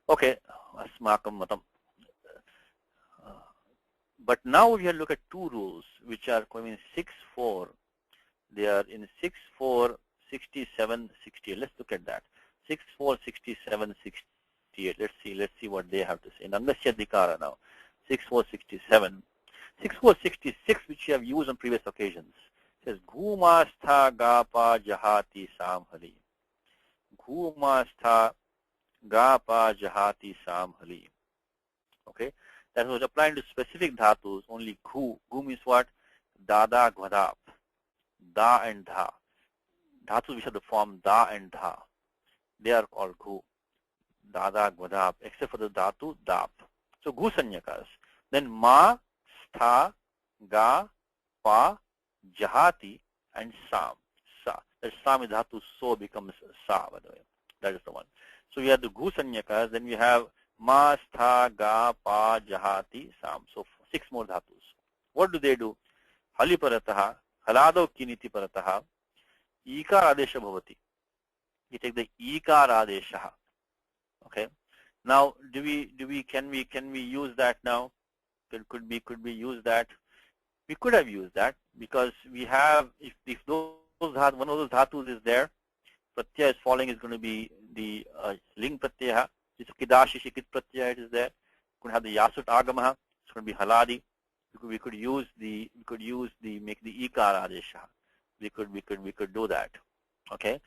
Okay, asmakam matam. But now we have to look at two rules which are coming in 6.4. They are in 6.4, 67, 68. Let's look at that. 6.4, 67, 68. Let's see what they have to say. Nandasya Dikara now. 6.4, 67. 6.4, 66, which we have used on previous occasions. It says Ghumastha Gapa Jahati Samhali. Ghumastha Gapa Jahati Samhali. Okay. That was applying to specific dhatus, only Ghu. Ghu means what? Dada Gwadap. Da and Dha. Dhatus which have the form Da and Dha. They are called Ghu. Dada Gwadap, except for the dhatu Dap. So Ghu Sanyakas. Then Ma, Stha, Ga, Pa, Jahati, and Sam. Sa. That Sam is dhatu So becomes Sa, by the way. That is the one. So we have the Ghu Sanyakas, then we have Ma, Stha, Ga, Pa, Jahati, Sam. So 6 more dhatus. What do they do? Hali Parataha, Halado Kiniti Parataha, Ikar Adesha Bhavati. We take the Ikar Adesha. Okay. Now, can we use that now? Could we use that? We could have used that because we have, if one of those dhatus is there, pratyaya is falling is going to be the ling pratyaya. It's kidashi shikit pratyaya, it is there. Could have the yasut agamaha. It's going to be haladi. We could use the make the ikar adesha. We could do that. Okay.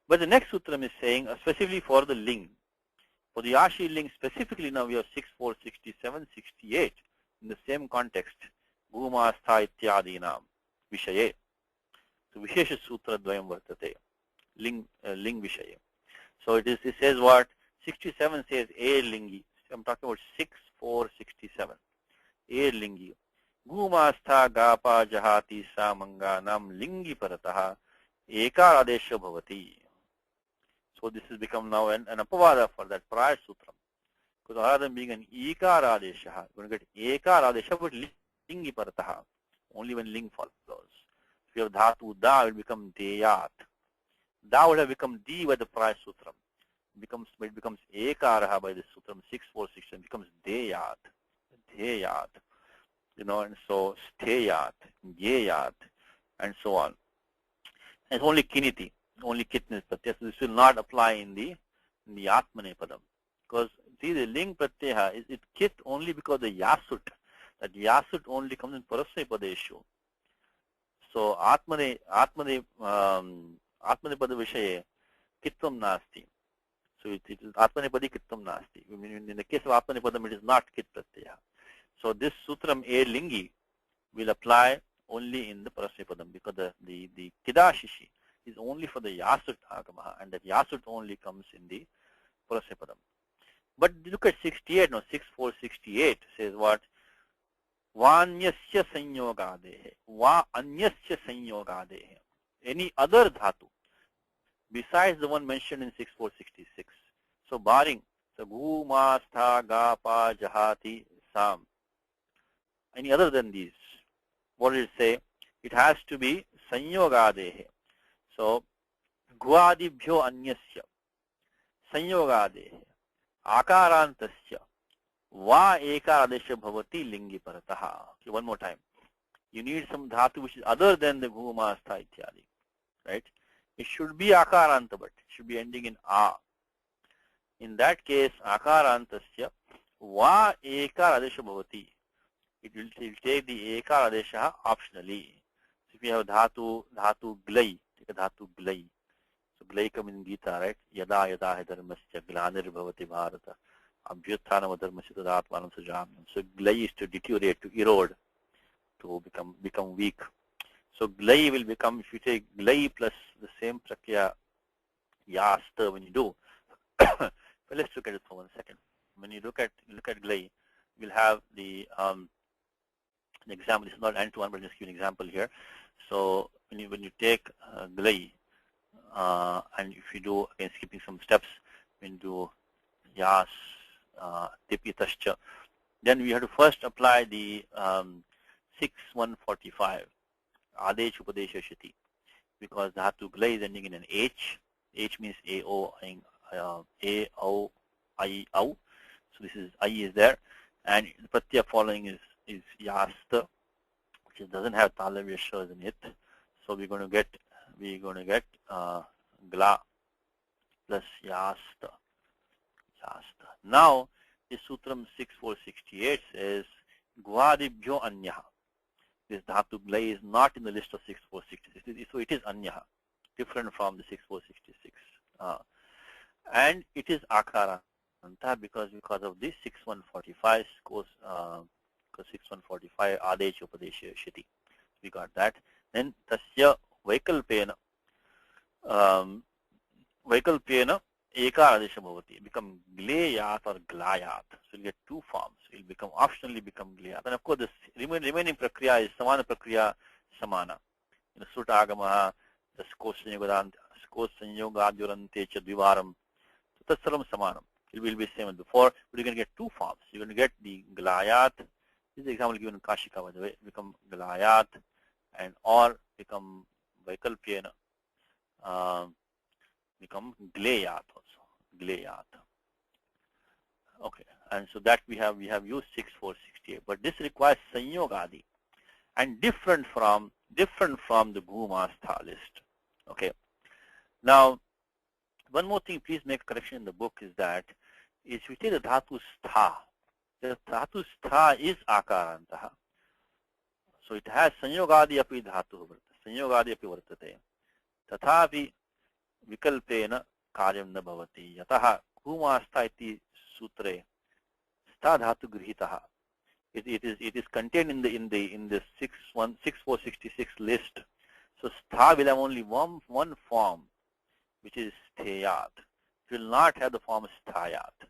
But the next sutram is saying specifically for the ling. For the ashi ling specifically, now we have 6.4, 67, 68 in the same context. Bhumastha ityadinam vishaye. So vishesha sutra dvayam vartate. Ling vishaye. So it says what? 67 says a lingi. I'm talking about 6.4, 67. A lingi. Bhumastha gapa jahati samanganam lingi parataha ekar adesha bhavati. So this has become now an apavada for that prior sutram. Because rather than being an ikar adesha, we're going to get ekar adesha, but lingi parataha. Only when ling follows. If you have dhatu da, it will become deyat. Da would have become di by the prior sutram. It becomes ekaraha by the sutram 6.4, 67. It becomes deyat. Deyat. And so steyat, yeyat, and so on. And it's only kiniti. Only kitnis pratyaya. So this will not apply in the atmane padam. Because see, the ling pratyaya is it kit only because the yasut. That yasut only comes in parasya padeshu. So atmane pada vishaye kittam nasti. So it is atmane padi kittam nasti. In the case of atmane padam, it is not kit pratyaya. So this sutram a lingi will apply only in the parasya padam because the kidashishi is only for the yasut agamaha, and that yasut only comes in the parasya padam. But look at 68, no, 6468 says what? Vanyasya sanyogadehe. Va anyasya sanyogadehe. Any other dhatu besides the one mentioned in 6466. So barring the gu, ma, stha, ga, pa, jahati, sam. Any other than these. What did it say? It has to be sanyogadehe. So guadibhyo anyasya sanyogadehe akarantasya va ekaradesha bhavati lingi parataha. Okay, one more time. You need some dhatu which is other than the gu, ma, stha, ityadi. Right? It should be akaranta, but it should be ending in a. In that case, akarantasya va ekaradesha bhavati. It will take the ekaradesha optionally. So if you have dhatu glai, take a dhatu glai. So glai comes in Gita, right? Yada yada hi dharmasya glanir bhavati bharata abhyutthanam dharmasya tadatmanam sajamyam. So glai is to deteriorate, to erode, to become weak. So glai will become, if you take glai plus the same prakriya yasta when you do. But let's look at it for 1 second. When you look at glai, we'll have the example. This is not Antoine, but I'll just give you an example here. So when you take glai, and if you do, again skipping some steps, when you do yas tipitascha, then we have to first apply the 6145 adesh upadesha shati, because dhatu glai is ending in an h. H means a-o, a-o, I-o. So this is I is there, and the pratyaya following is yasta, which doesn't have talavya shas in it. So we're going to get gla plus yasta. Now this sutram 6468 says guadibhyo anyaha. This dhatu glai is not in the list of 6466, so it is anyaha, different from the 6466, and it is akaranta because of this 6145 goes 6145 adesh upadesha shiti. We got that. Then tasya vaikalpena eka adesha bhavati, become gleyat or glayat. So you'll get two forms. It will optionally become gleyat. And of course, the remaining prakriya is samana prakriya samana. Sutta agamaha, the skos sanyogadurante cha dvivaram. So tatsaram samanam. It will be same as before, but you're going to get two forms. You're going to get the glayat. This is the example given in Kashika, by the way. Become glayat and or become vaikalpena. Become gleyat also. Gleyat. Okay, and so that we have used 6468, but this requires sanyogadi and different from the gumastha list. Okay. Now, one more thing, please make a correction in the book is that if you take the dhatu stha, the dhatu stha is akarantaha. So it has sanyogadi api dhatu sanyogadi api vartate. Tathapi vikalpena karyam na bhavati. Yataha kumastha iti sutre stha dhatu grihitaha. It is contained in the 6466 list. So stha will have only one form, which is stheyat. It will not have the form sthayat.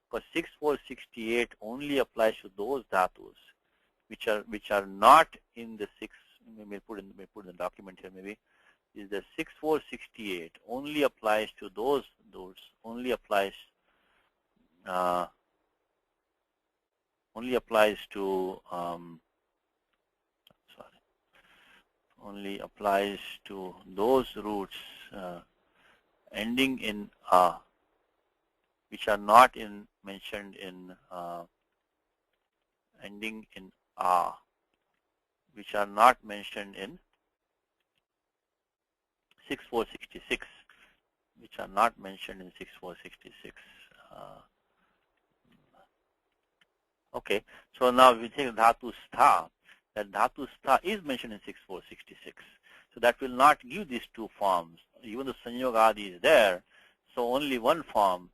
Because 6468 only applies to those dhatus which are not in the we'll put in the document here maybe. Is the 6468 only applies to those only applies to those roots ending in a, which are not mentioned in ending in a, which are not mentioned in 6466, which are not mentioned in 6466. Okay, so now we take dhatu stha. That dhatu stha is mentioned in 6466. So that will not give these two forms. Even the sanyogadi is there, so only one form.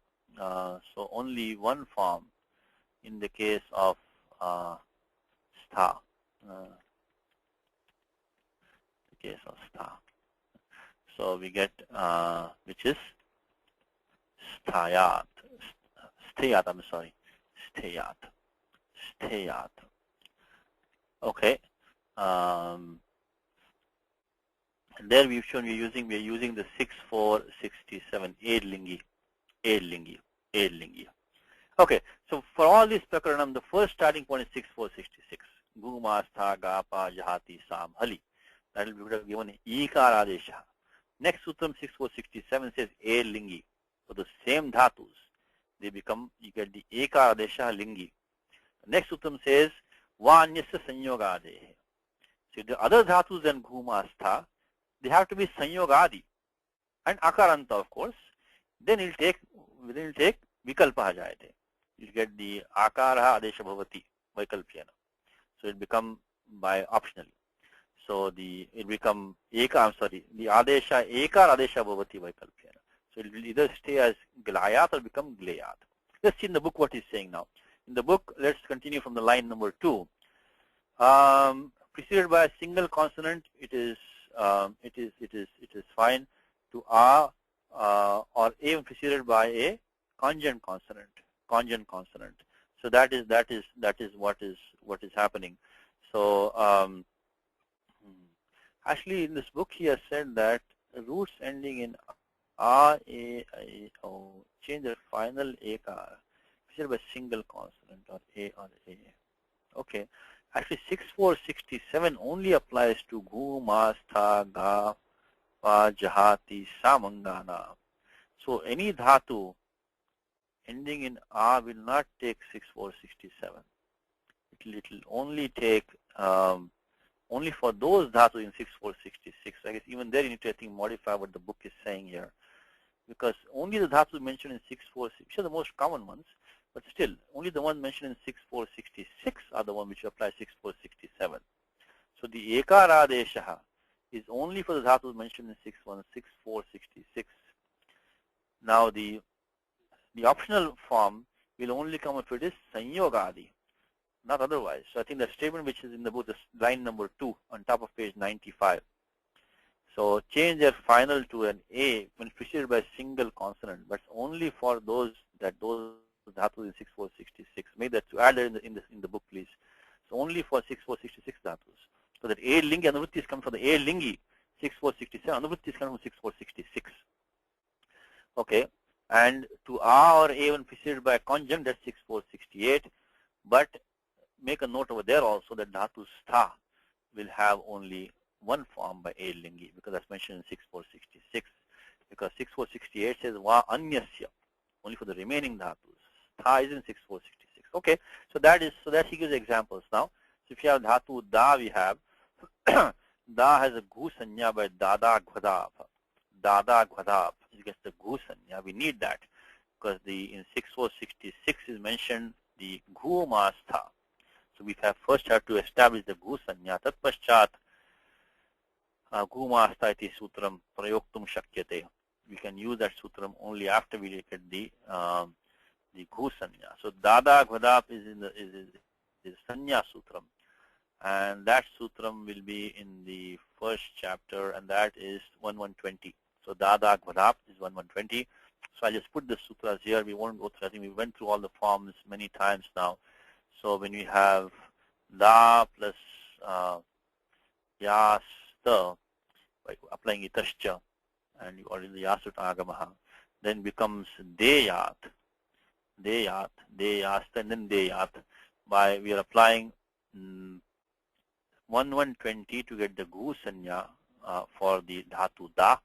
In the case of stha. So we get which is sthayat. Steyat, I'm sorry. Steyat. Steyat. Okay. There we've shown we're using the 6467 aid lingi. Okay, so for all this prakaranam, the first starting point is 6466. Gumastha gapa jahati sam hali. That will be given ikar adesha. Next sutram 6467 says aid lingi. So the same dhatus, they become, you get the ekar adesha lingi. Next sutram says vanyasya sanyogade. So the other dhatus than gumastha, they have to be sanyogadi and akaranta, of course. Then it'll take vikalpa jayate. You get the akara adesha bhavati vaikalpyana. So it become by optionally. So it become the adesha ekar adesha bhavati vaikalpyana. So it will either stay as glayat or become glayat. Let's see in the book what he's saying now. In the book, let's continue from the line number 2. Preceded by a single consonant, it is fine. To a or even preceded by a conjunct consonant. So that is what is happening. So actually, in this book, he has said that roots ending in a, I, o change their final ekar preceded by single consonant or a. Okay. Actually, 6467 only applies to gu, ma, stha, ga, pa, jahati, samangana. So any dhatu ending in a will not take 6467. It will only take only for those dhatu in 6466. I guess even there you need to, I think, modify what the book is saying here, because only the dhatu mentioned in 6466, which are the most common ones, but still only the ones mentioned in 6466 are the one which apply 6467. So the ekara adesha is only for the dhatus mentioned in 6466. Now the optional form will only come if it is sanyogadi, not otherwise. So I think the statement which is in the book is line number 2 on top of page 95. So change their final to an A when preceded by a single consonant, but only for those dhatus in 6466. Make that to add that in the book, please. So only for 6466 dhatus. So that A lingi anuvrittis come from the A lingi 6467, anuvrittis come from 6466. Okay, and to A or A when preceded by a conjunct, that's 6468. But make a note over there also that dhatu stha will have only one form by A lingi, because that's mentioned in 6466. Because 6468 says va anyasya, only for the remaining dhatus. Tha is in 6466. Okay, so that he gives examples now. So if you have dhatu da, we have da has a gu sanya by dada ghadap. Dada ghadap. You get the gu sanya. We need that because in 6466 is mentioned the gu mastha. So we first have to establish the gu sanya. Tat paschat gu mastha iti sutram prayoktum shakyate. We can use that sutram only after we get the gu sanya. So dada ghadap is is sanya sutram, and that sutram will be in the first chapter, and that is 1120. So dada ghadap is 1120. So I just put the sutras here. We won't go through. I think we went through all the forms many times now. So when we have da plus yasta, by applying itascha, and you already yasut agamaha, then becomes deyat, deyasta, and then deyat. We are applying 1120 to get the gu sanya for the dhatu da,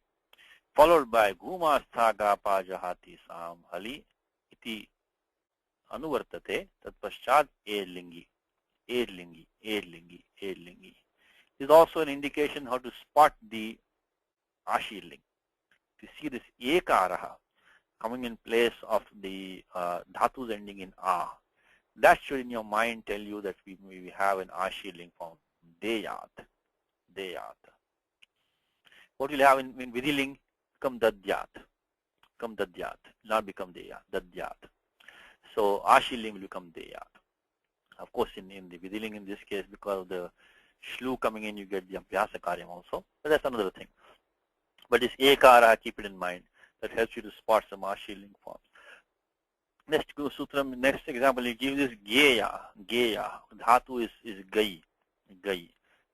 followed by guma sthaga pa jahati sam hali iti anuvartate tat paschat aid lingi. This is also an indication how to spot the ashi ling. To see this ekaraha coming in place of the dhatus ending in a, that should in your mind tell you that we have an ashi ling form. Deyat. What will you have in vidiling? Become dadyat. Not become deyat. Dadyat. So ashi ling will become deyat. Of course, in the vidiling in this case, because of the shlu coming in, you get the abhyasa karyam also. But that's another thing. But this ekara, keep it in mind. That helps you to spot some ashi ling forms. Next sutram, next example, he gives this geya. Dhatu is gai. In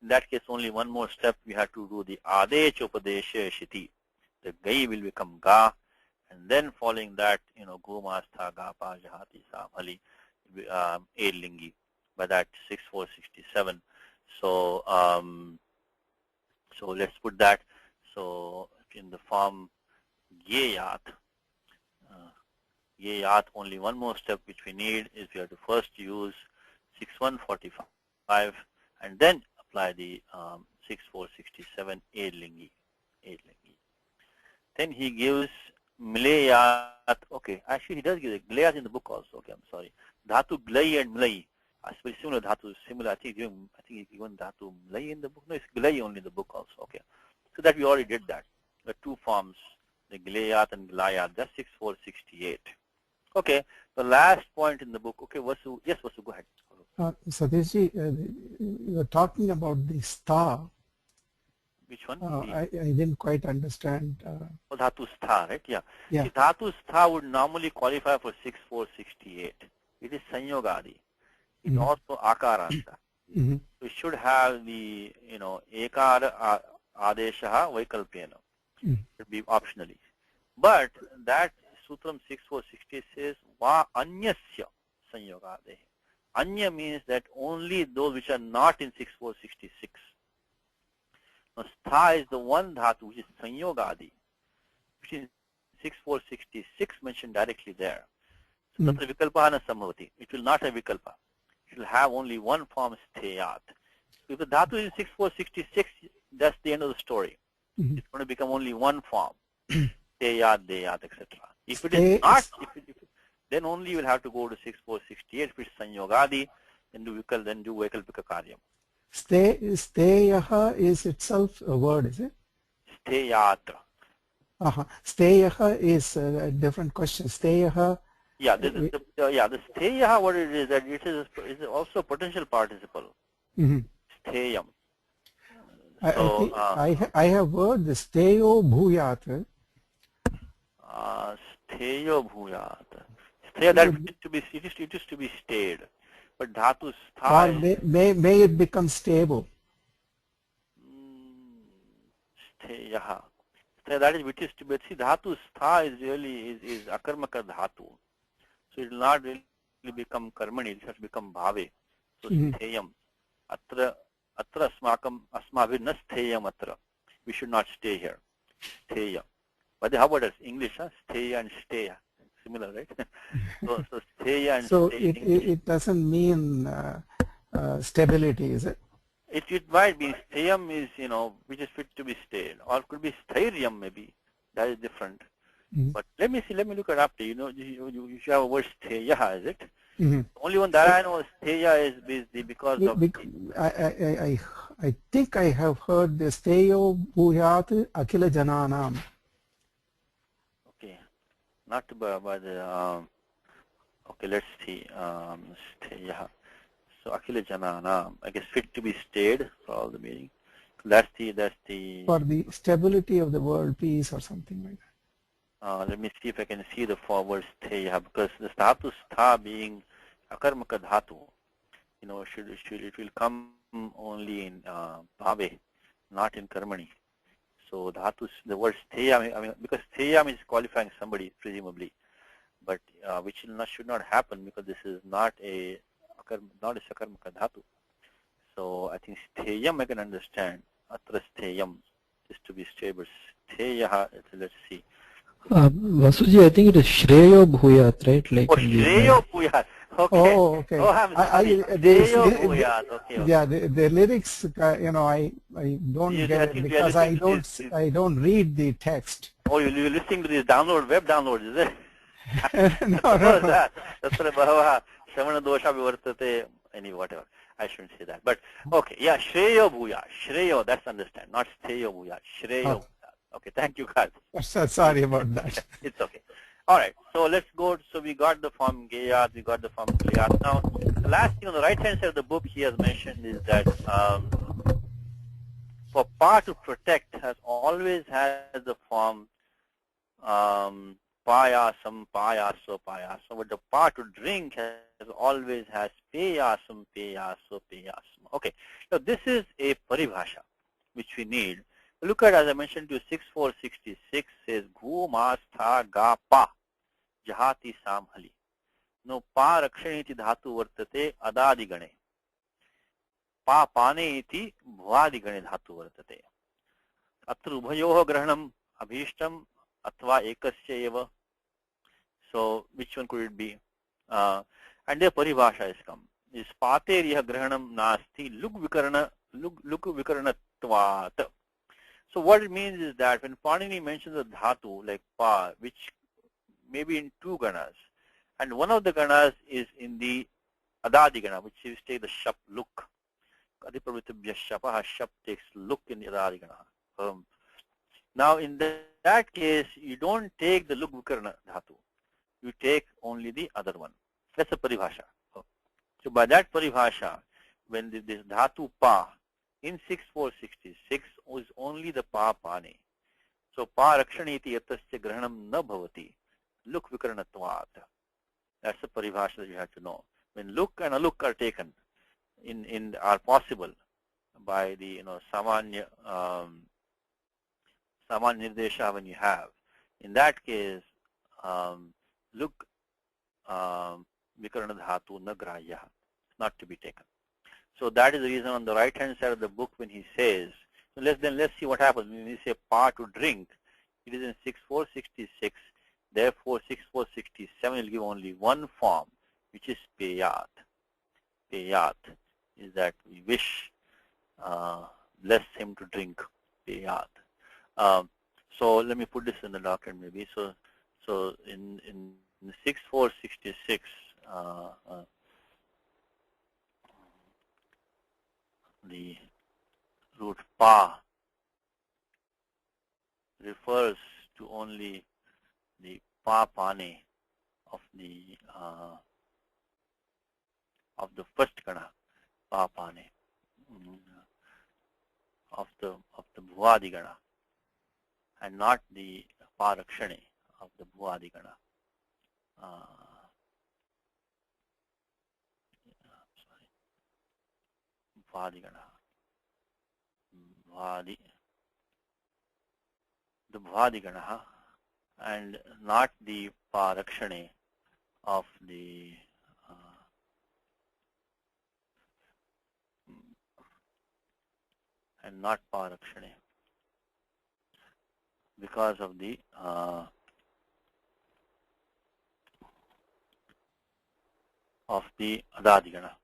that case, only one more step. We have to do the adech upadesha shiti. The gai will become ga, and then following that, gomastha, gapa, jahati, samhali, lingi. By that 6467. So so let's put that. So in the form geyat, only one more step which we need is we have to first use 6145 and then apply the 6467 lingi. Then he gives milayat. Okay, actually he does give the glayat in the book also. Okay, I'm sorry. Dhatu glay and mlay. Very similar dhatu, similar. I think even dhatu mlay in the book. No, it's glay only in the book also. Okay, so that we already did that. The two forms, the glayat and glayat. That's 6468. Okay, the last point in the book. Okay, Vasu. Yes, Vasu, go ahead. Sateshji, you were talking about the star. Which one? I didn't quite understand. Dhatu stha, right? Yeah. Yeah. See, dhatu stha would normally qualify for 6468. It is sanyogadi. It's also akaranta. So it should have the, ekara adeshaha vaikalpena. It should be optionally. But that Sutram 6460 says, va anyasya sanyogade. Anya means that only those which are not in 6466. Now, stha is the one dhatu which is sanyogadi, which is 6466 mentioned directly there. So, tatra vikalpa na samavati. It will not have vikalpa. It will have only one form, stheyat. So if the dhatu is 6466, that's the end of the story. It's going to become only one form, stheyat, deyat, etc. If it is not, then only you will have to go to 6468. If it's sanyogadi, then do vaikalpika karyam. Steyaha is itself a word, is it? Stheyat. Steyaha is a different question. Steyaha. Yeah, the stheya, what it is, that it is also a potential participle. Stheyam. I have heard the steyo bhuyat. Stheyo bhuyat. Stheya, that it is to be stayed. But dhatu stha. May it become stable. Stheya. That is which is to be. See, dhatu stha is really is akarmaka dhatu. So it will not really become karmani, it has to become bhave. So stheyam. Atra asmakam asmavir na stheyam atra. We should not stay here. Stheyam. But how about us? English, huh? Stheya and stay. Similar, right? so stheya and so stay. It doesn't mean stability, is it? It might be. Stheyam is, which is fit to be stayed. Or it could be stairyam maybe. That is different. But let me look it up. You should have a word stheya, is it? The only one that I know is stheya is because of. I think I have heard the steyo bhuyat akila jananam. Okay, not by the. Okay, let's see. Stheya. So akila jananam. I guess fit to be stayed for all the meaning. That's the. For the stability of the world, peace or something like that. Let me see if I can see the forward stheya, because the dhatu stha being akarmaka dhatu, it will come only in bhave, not in karmani. So dhatu, the word stheya, because stheya means qualifying somebody presumably, but which should not happen because this is not a sakarmaka dhatu. So I think stheyam I can understand. Atra stheyam is to be stable. Stheya, let's see. Vasuji, I think it is Shreyo Bhuyat, right? Like Shreyo Bhuyat. Okay. Oh, okay. Oh, I'm sorry. Shreyo Bhuyat. Okay. Yeah, the lyrics, I don't get it because I don't read the text. Oh, you're listening to these web downloads, is it? No. That's Shavana dosha vivartate, any whatever. I shouldn't say that. But okay, yeah, Shreyo Bhuyat. Shreyo, that's understand. Not Steyo Bhuyat. Shreyo. Okay, thank you, guys. Sorry about that. It's okay. All right, so let's go. So we got the form Geyat, we got the form Geyat. Now, the last thing on the right-hand side of the book he has mentioned is that for pa to protect has always had the form payasam, payaso, payaso. But the pa to drink always has payasam, payaso, payasam. Okay, so this is a paribhasha which we need. Look at, as I mentioned to you, 6466 says gu mastha ga pa jahati samhali. No pa rakshane iti dhatu vartate adadi gane. Pa pane iti bhuvadi gane dhatu vartate. Atra ubhayoh grahanam abhishtam atva ekasya eva. So which one could it be? And their paribhasha has come. Is pater yah grahanam nasti luk vikaranatvat. So what it means is that when Panini mentions a dhatu like pa, which may be in two ganas, and one of the ganas is in the adadi gana, which is take the shap look. Adipravitibhya shapah, shap takes look in the adadi gana. Now in that case, you don't take the luk vikarana dhatu. You take only the other one. That's a paribhasha. So by that paribhasha, when this dhatu pa in 6466 is only the pa pane. So pa rakshaniti yatasya grahanam na bhavati luk vikaranatvat. That's the paribhasha that you have to know. When luk and aluk are taken are possible by the samanya nirdesha when you have. In that case, luk vikarana dhatu na grahya, not to be taken. So that is the reason on the right hand side of the book when he says, so let's see what happens when we say pa to drink. It is in 6466. Therefore 6467 will give only one form, which is payat. Payat is that we wish bless him to drink. Payat. So let me put this in the document maybe. So in 6466. The root pa refers to only the pa pane of the first gana, pa pane of the bhuvadi gana, and not the pa rakshane of the bhuvadi gana. Bhuvadi gana. The bhuvadi gana, and not the pa rakshane of the and not pa rakshane because of the adadi gana.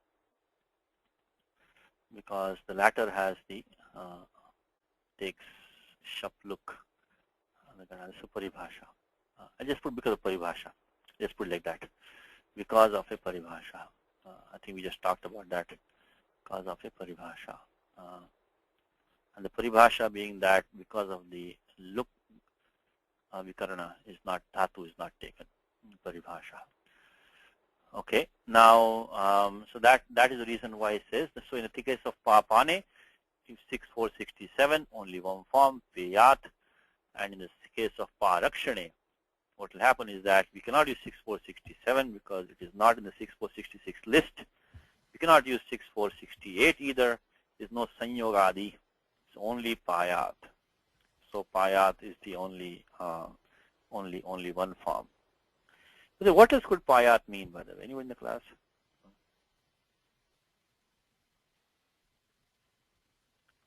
Because the latter has the takes shap look. That's a paribhasha. I just put because of paribhasha. Just put like that. Because of a paribhasha. I think we just talked about that. Because of a paribhasha. And the paribhasha being that because of the look vikarana is not, dhatu is not taken. Paribhasha. Okay, now, so that is the reason why it says, so in the case of pa pane, 6467, only one form, payat, and in the case of pa rakshane, what will happen is that we cannot use 6467 because it is not in the 6466 list. We cannot use 6468 either. There is no sanyogadi. It's only payat. So payat is the only one form. So what does could payat mean, by the way? Anyone in the class?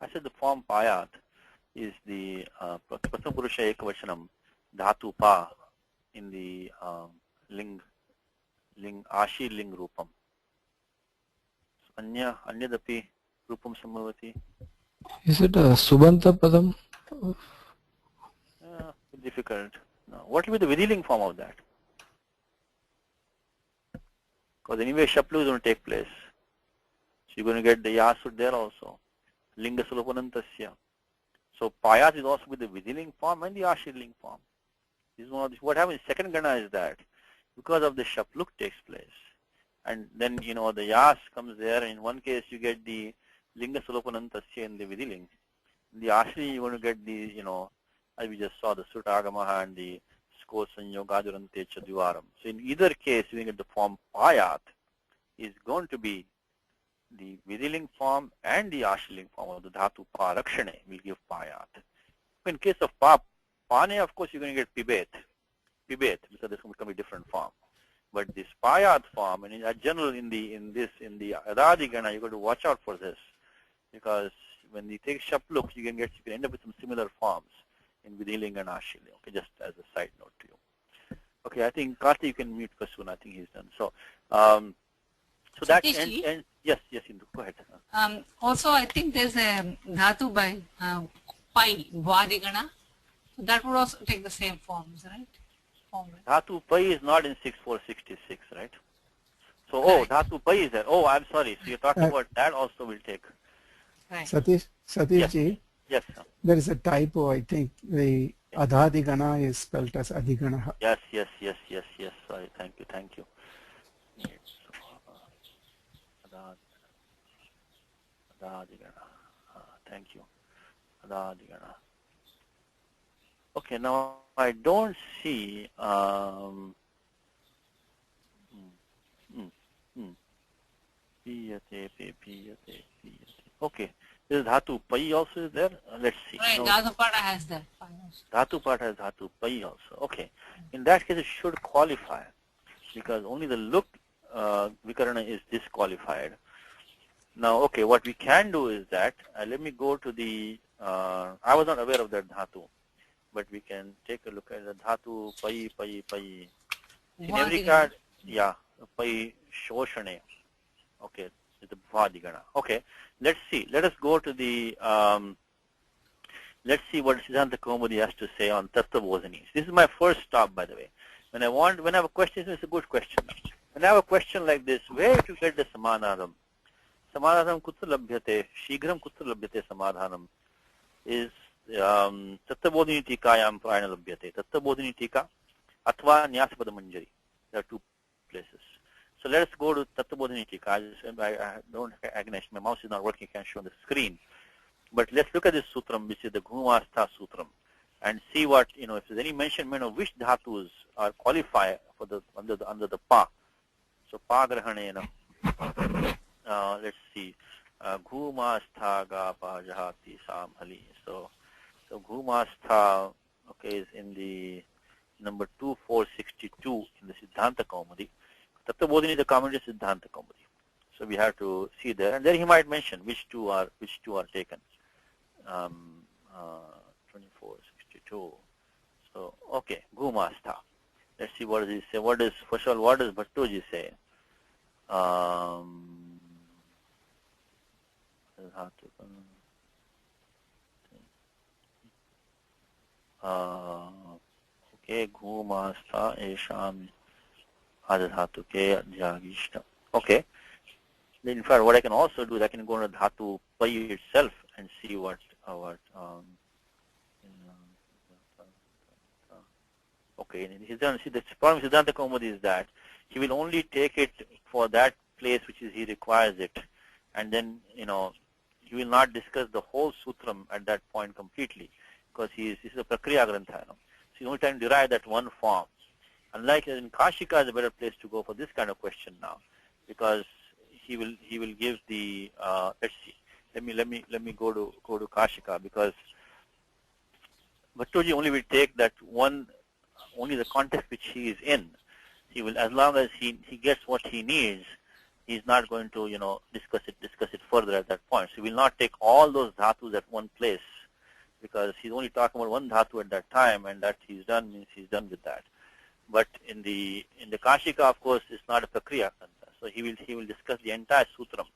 I said the form payat is the Prathama Purusha Ekavachanam dhatu pa in the ling ashi ling rupam. Anyadapi rupam samavati. Is it a subanta padam? Difficult. No. What will be the Vidiling form of that? Because anyway, Shaplu is going to take place. So you're going to get the Yasud there also. Linga Sulapanantasya. So Payat is also with the Vidiling form and the Ashirling form. This is one of the, what happens in second Gana is that because of the Shapluk takes place. And then, the Yas comes there. In one case, you get the Linga Sulapanantasya in the Vidiling. In the Ashri, you're going to get the, as we just saw, the Sutagamaha and the ko sanyogadurante chadvivaram. So in either case, you get the form payat is going to be the vidiling form and the ashling form of the dhatu pa rakshane will give payat. In case of pa, pane, of course, you're going to get pibet, because this will become a different form. But this payat form, and in general in the adadigana, you got to watch out for this, because when you take shapluk, you can end up with some similar forms in vidiling and ashling. Okay, just as a side note to you. Okay, I think Karthi, you can mute Kasun. I think he's done. So, so that and yes, Indu, go ahead. Also, I think there's a dhatu by pai, vadigana. So that would also take the same forms, right? Dhatu pai is not in 6466, right? So, oh, dhatu pai is there. Oh, I'm sorry. So you're talking about that also will take. Right. Satish ji, yes, sir. There is a typo. I think the adhadigana is spelled as adigana. Yes. Sorry, thank you. Adhadigana. Thank you. Adhadigana. Okay, now I don't see. Okay, this dhatu pai also is there. Let's see. Right, dhatu pata has that. Dhatu pata has dhatu pai also. Okay, in that case it should qualify, because only the look vikarana is disqualified. Now, okay, what we can do is that let me go to the. I was not aware of that dhatu, but we can take a look at the dhatu pai. In every card, yeah, pai shoshane. Okay, it's the vadigana. Okay, let's see. Let us go to the. Let's see what Siddhanta Kaumudi has to say on Tattva-bodhini. This is my first stop, by the way. When I have a question, it's a good question. When I have a question like this, where to get the samadhanam? Samadhanam kutra labhyate, shigram kutra labhyate samadhanam is Tattva-bodhini tikayam prayana labhyate. Tattva-bodhini tika atva nyasapada manjari. There are two places. So let us go to Tattva-bodhini tika. I don't recognize, my mouse is not working, I can't show on the screen. But let's look at this sutram, which is the Ghumastha sutram, and see what, if there's any mention of which dhatus are qualified for the under the pa. So pa grahane, let's see, Ghumastha ga pa jahati samhali. So Ghumastha, okay, is in the number 2462 in the Siddhanta Kaumudi. Tattva-bodhini, the commentary is Siddhanta Kaumudi. So we have to see there, and then he might mention which two are taken. 2462. So okay, Ghumastha. Let's see what does he say. First of all, what does Bhattoji say? Okay, Ghumastha esham adhatuke adhyagishta. Okay. In fact, what I can also do is I can go to dhatu pai itself and see what okay. See, the problem with Siddhanta Kaumudi is that he will only take it for that place which is he requires it, and then he will not discuss the whole sutram at that point completely, because this is a prakriya grantha. So he's only trying to derive that one form. Unlike in Kashika is a better place to go for this kind of question now, because he will give the let's see. Let me go to Kashika, because Bhattoji only will take that one, only the context which he is in. He will, as long as he gets what he needs, he's not going to discuss it further at that point. So he will not take all those dhatus at one place, because he's only talking about one dhatu at that time, and that he's done means he's done with that. But in the Kashika, of course, it's not a prakriya. So he will discuss the entire sutram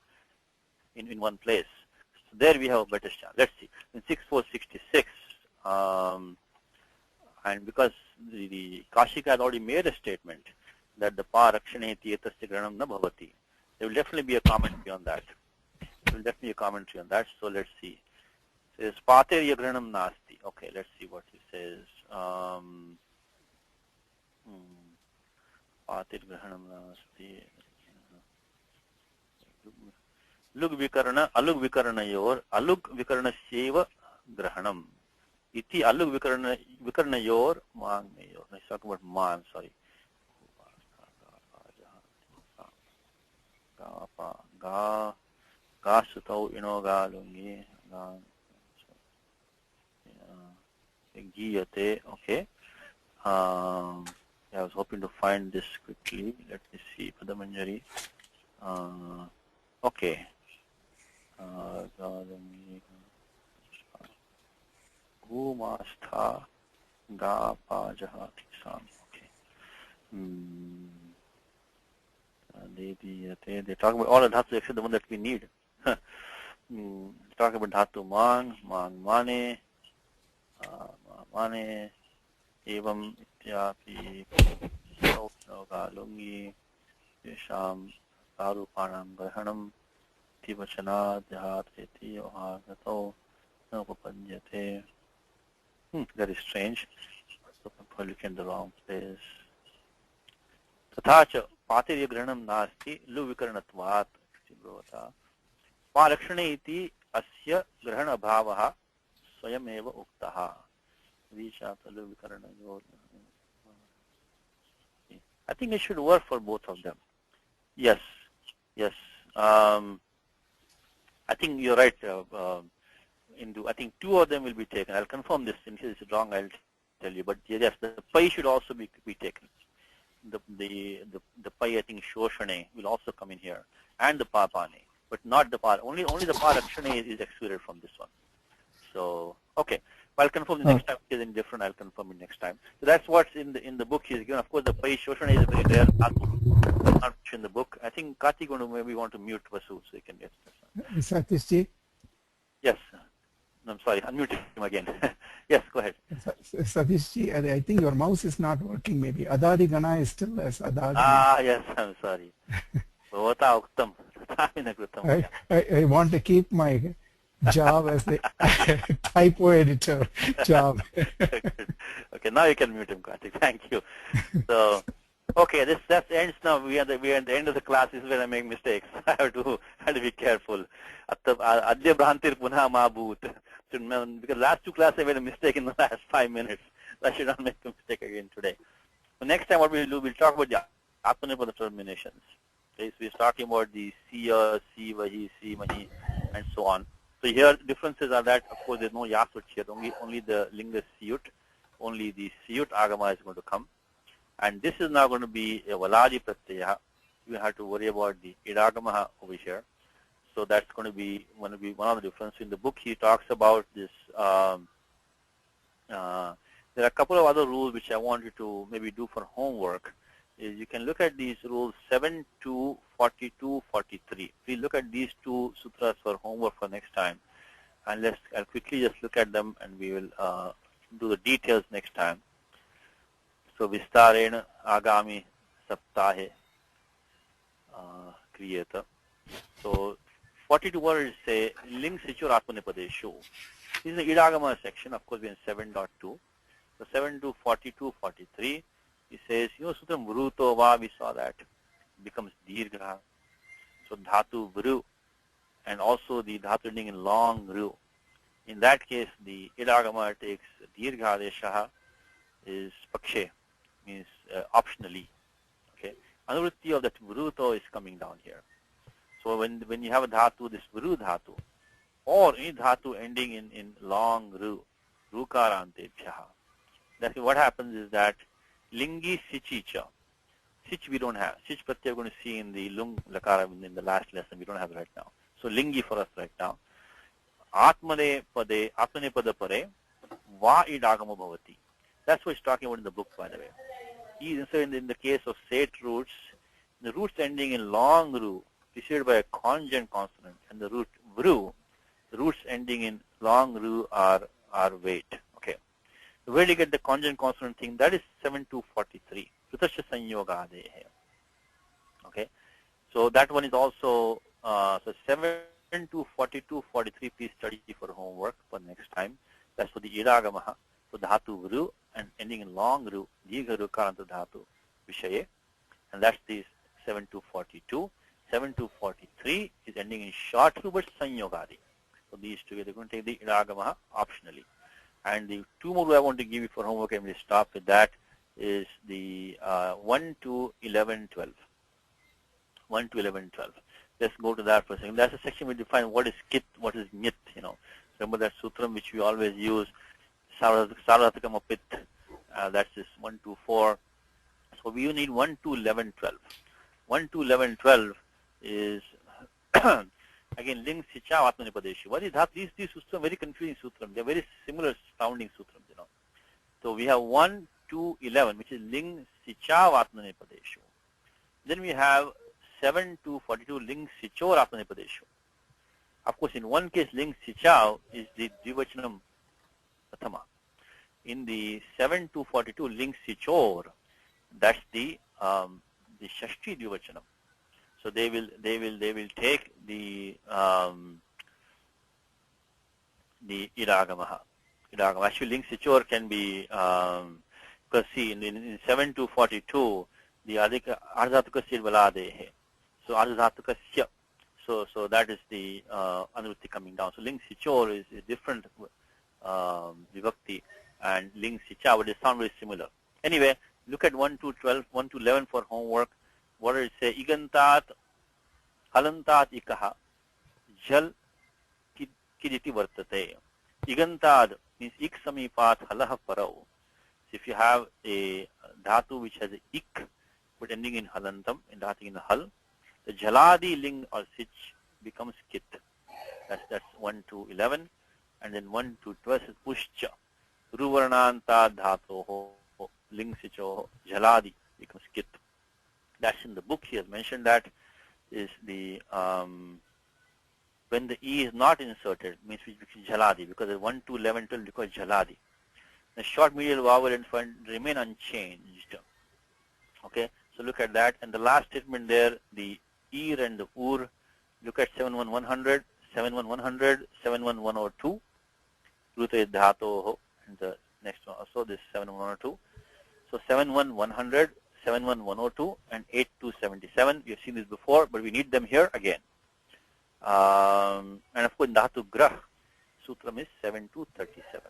in one place. So there we have a better chance. Let's see. In 6466, and because the Kashika had already made a statement that the pa rakshaneti etasya granam na bhavati, there will definitely be a commentary on that. So let's see. It says pater yagranam nasti. Okay, let's see what he says. Pater grahanam nasti. Alug vikarana yor alug vikarana seva grahanam. iti alug vikarna yor mang yor. Let's talk about man, sorry. Ga sutau ino ga lungi ga giyate. Okay. I was hoping to find this quickly. Let me see. Padamanjari. Okay. Gumastha ga pajaha tisam. Okay. They talk about all the dhatu except the one that we need. Talk about dhatu man mane, mane, evam ityapi, lungi, yesham, sarupanam grahanam, tivachana, jahateti, ohagato, nopapanjate. That is strange. So I'm probably looking in the wrong place. Tathacha patirya grahanam nasti luvikarnatvat bhavata. Palakshane iti asya grahana bhavaha swayameva uktaha. I think it should work for both of them. Yes, yes. I think you're right. I think two of them will be taken. I'll confirm this. In case it's wrong, I'll tell you. But yes, the pai should also be taken. The pai, I think shoshane will also come in here, and the papane, but not the par. Only the parakshane is excluded from this one. So okay. I'll confirm the next time it is indifferent. I'll confirm it next time. So that's what's in the book he's given. Of course, the pai shoshana is very rare. Not much in the book. I think Karthik going to maybe want to mute Vasu so he can get this. Satishji? Yes. No, I'm sorry. Unmute him again. Yes, go ahead. Satishji, I think your mouse is not working. Maybe Adadi Gana is still as Adadi. Ah, yes. I'm sorry. I want to keep my job as the typo editor job. Okay, now you can mute him, Karthik. Thank you. So, okay, that ends now. We are at the end of the class. This is where I make mistakes. I have to be careful. Adya Bhrantir Punha Mahabhut. Because last two classes I made a mistake in the last 5 minutes. I should not make a mistake again today. So next time what we'll do, we'll talk about the Atmanipada terminations. Okay, so we're talking about the siya, si, vahi, si, mahi, and so on. So here differences are that, of course, there's no yasut here, only the linga siyut, only the siyut agama is going to come. And this is now going to be a valadi pratyaya. You have to worry about the idagama over here. So that's going to be one of the differences. In the book, he talks about this. There are a couple of other rules which I want you to maybe do for homework. Is you can look at these rules 7, 2, 42, 43. Please look at these two sutras for homework for next time. And I'll quickly just look at them and we will do the details next time. So Vistarena Agami Saptahe Kriyata. So 42 words say Ling Sichur Atmanipadeshu. This is the Idagama section. Of course, we're in 7.2. So 7 to 42, 43. He says, Sutram Vruto Va, we saw that, becomes Dirgha. So Dhatu Vru, and also the Dhatu ending in long Ru. In that case, the Idagama takes Dirgha Deshaha is Pakshe, means optionally. Okay. Anuvritti of that Vruto is coming down here. So when you have a Dhatu, this Vru Dhatu, or any Dhatu ending in long Ru, Rukarante Bhyaha. That's what happens is that Lingi Sichicha. Sich we don't have. Sich pratyaya we're going to see in the Lung Lakara in the last lesson. We don't have it right now. So Lingi for us right now. Atmane pada pare va idagama bhavati. That's what he's talking about in the book, by the way. So in the case of Sate roots, the roots ending in long Ru preceded by a conjugate consonant, and the root Vru, the roots ending in long Ru are weight. Where do you get the conjugate consonant thing? That is 7243. Rutasya Sanyoga Adehe. Okay. So that one is also, so 7 to 42, 43, please study for homework for next time. That's for the Idagamaha, for Dhatu Vru, and ending in long Ru, Digha Ru Karanta Dhatu Vishaye. And that's the 7 to 42. 7 to 43 is ending in short Ru, but Sanyogadi. So these two, they're going to take the Idagamaha optionally. And the two more I want to give you for homework, and we'll stop with that, is the 1 to 11, 12. 1 to 11, 12. Let's go to that for a second. That's a section we define what is kit, what is nyit, Remember that sutram which we always use, Sarvatikam Apit, that's this 1 to 4. So we need 1 to 11, 12. 1 to 11, 12 is, again, ling, sicha, atmanipadeshu. What is that? These sutram, very confusing sutram. They're very similar sounding sutrams, So we have 1 to 11, which is ling, sicha, atmanipadeshu. Then we have 7 to 42, ling, sichor, atmanipadeshu. Of course, in one case, ling, sicha is the dvivachanam prathama. In the 7 to 42, ling, sichor, that's the shashti dvivachanam. So they will take the iragamaha. Actually, ling, sichor can be because see in 7 to 42 the ardhatukasya valadehe. So ardhatukasya. So that is the anuvritti coming down. So ling sichor is a different vibhakti, and ling sicha, but they sound very similar. Anyway, look at 1 to 12, 1 to 11 for homework. What does it say? Igantat, halantat ikaha, jal kiditi vartate. Igantat means ik samipat halaha parau. So if you have a dhatu which has a ik, but ending in halantam, and dhatu in hal, the jaladi ling or sich becomes kit. That's 1 to 11. And then 1 to 12 is pushcha. Ruvarnanta dhatoho, ling sicho, jaladi becomes kit. That's in the book. He has mentioned that is the when the e is not inserted, means which becomes jaladi, because 1 to 11 12 becomes jaladi. The short medial vowel and remain unchanged. Okay, so look at that. And the last statement there, the ir and the ur. Look at 71100, 71100, 71102. Rute dhatoho, and the next one also this 71102. So 71100, 71102, and 8277. We have seen this before, but we need them here again. And of course, dhatu grah sutram is 7 to 37.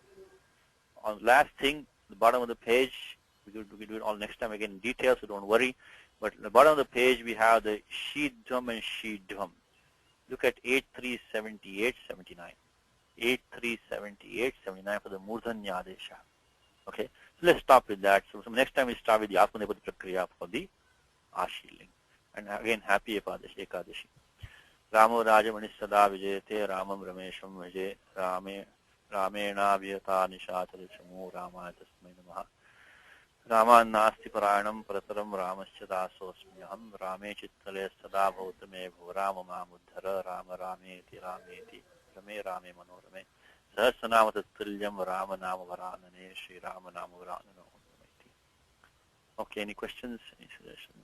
On last thing, the bottom of the page, we can do it all next time again in detail, so don't worry. But at the bottom of the page, we have the shidham and shidham. Look at 837879. 837879 for the murdhanya adesha. Okay, so let's stop with that. So next time we start with the Atmanepad Prakriya for the Ashiling. And again, happy Ekadashi. Ramo Rajamani Sada Vijayate Ramam Ramesham Vijay Ramena Vyata Nishacharichamu Rama Tasmai Namaha. Rama Nasti Paranam Prataram Ramasya Dasosmyaham Rame Chittale Sada Bhautame Bhurama Mamuddhara Rama Rameti Rameti Rame Rame Manorame Sahasranamata Tulyam Rama Nama Varanane Shri Rama Nama Varanana. Okay, any questions? Any suggestions?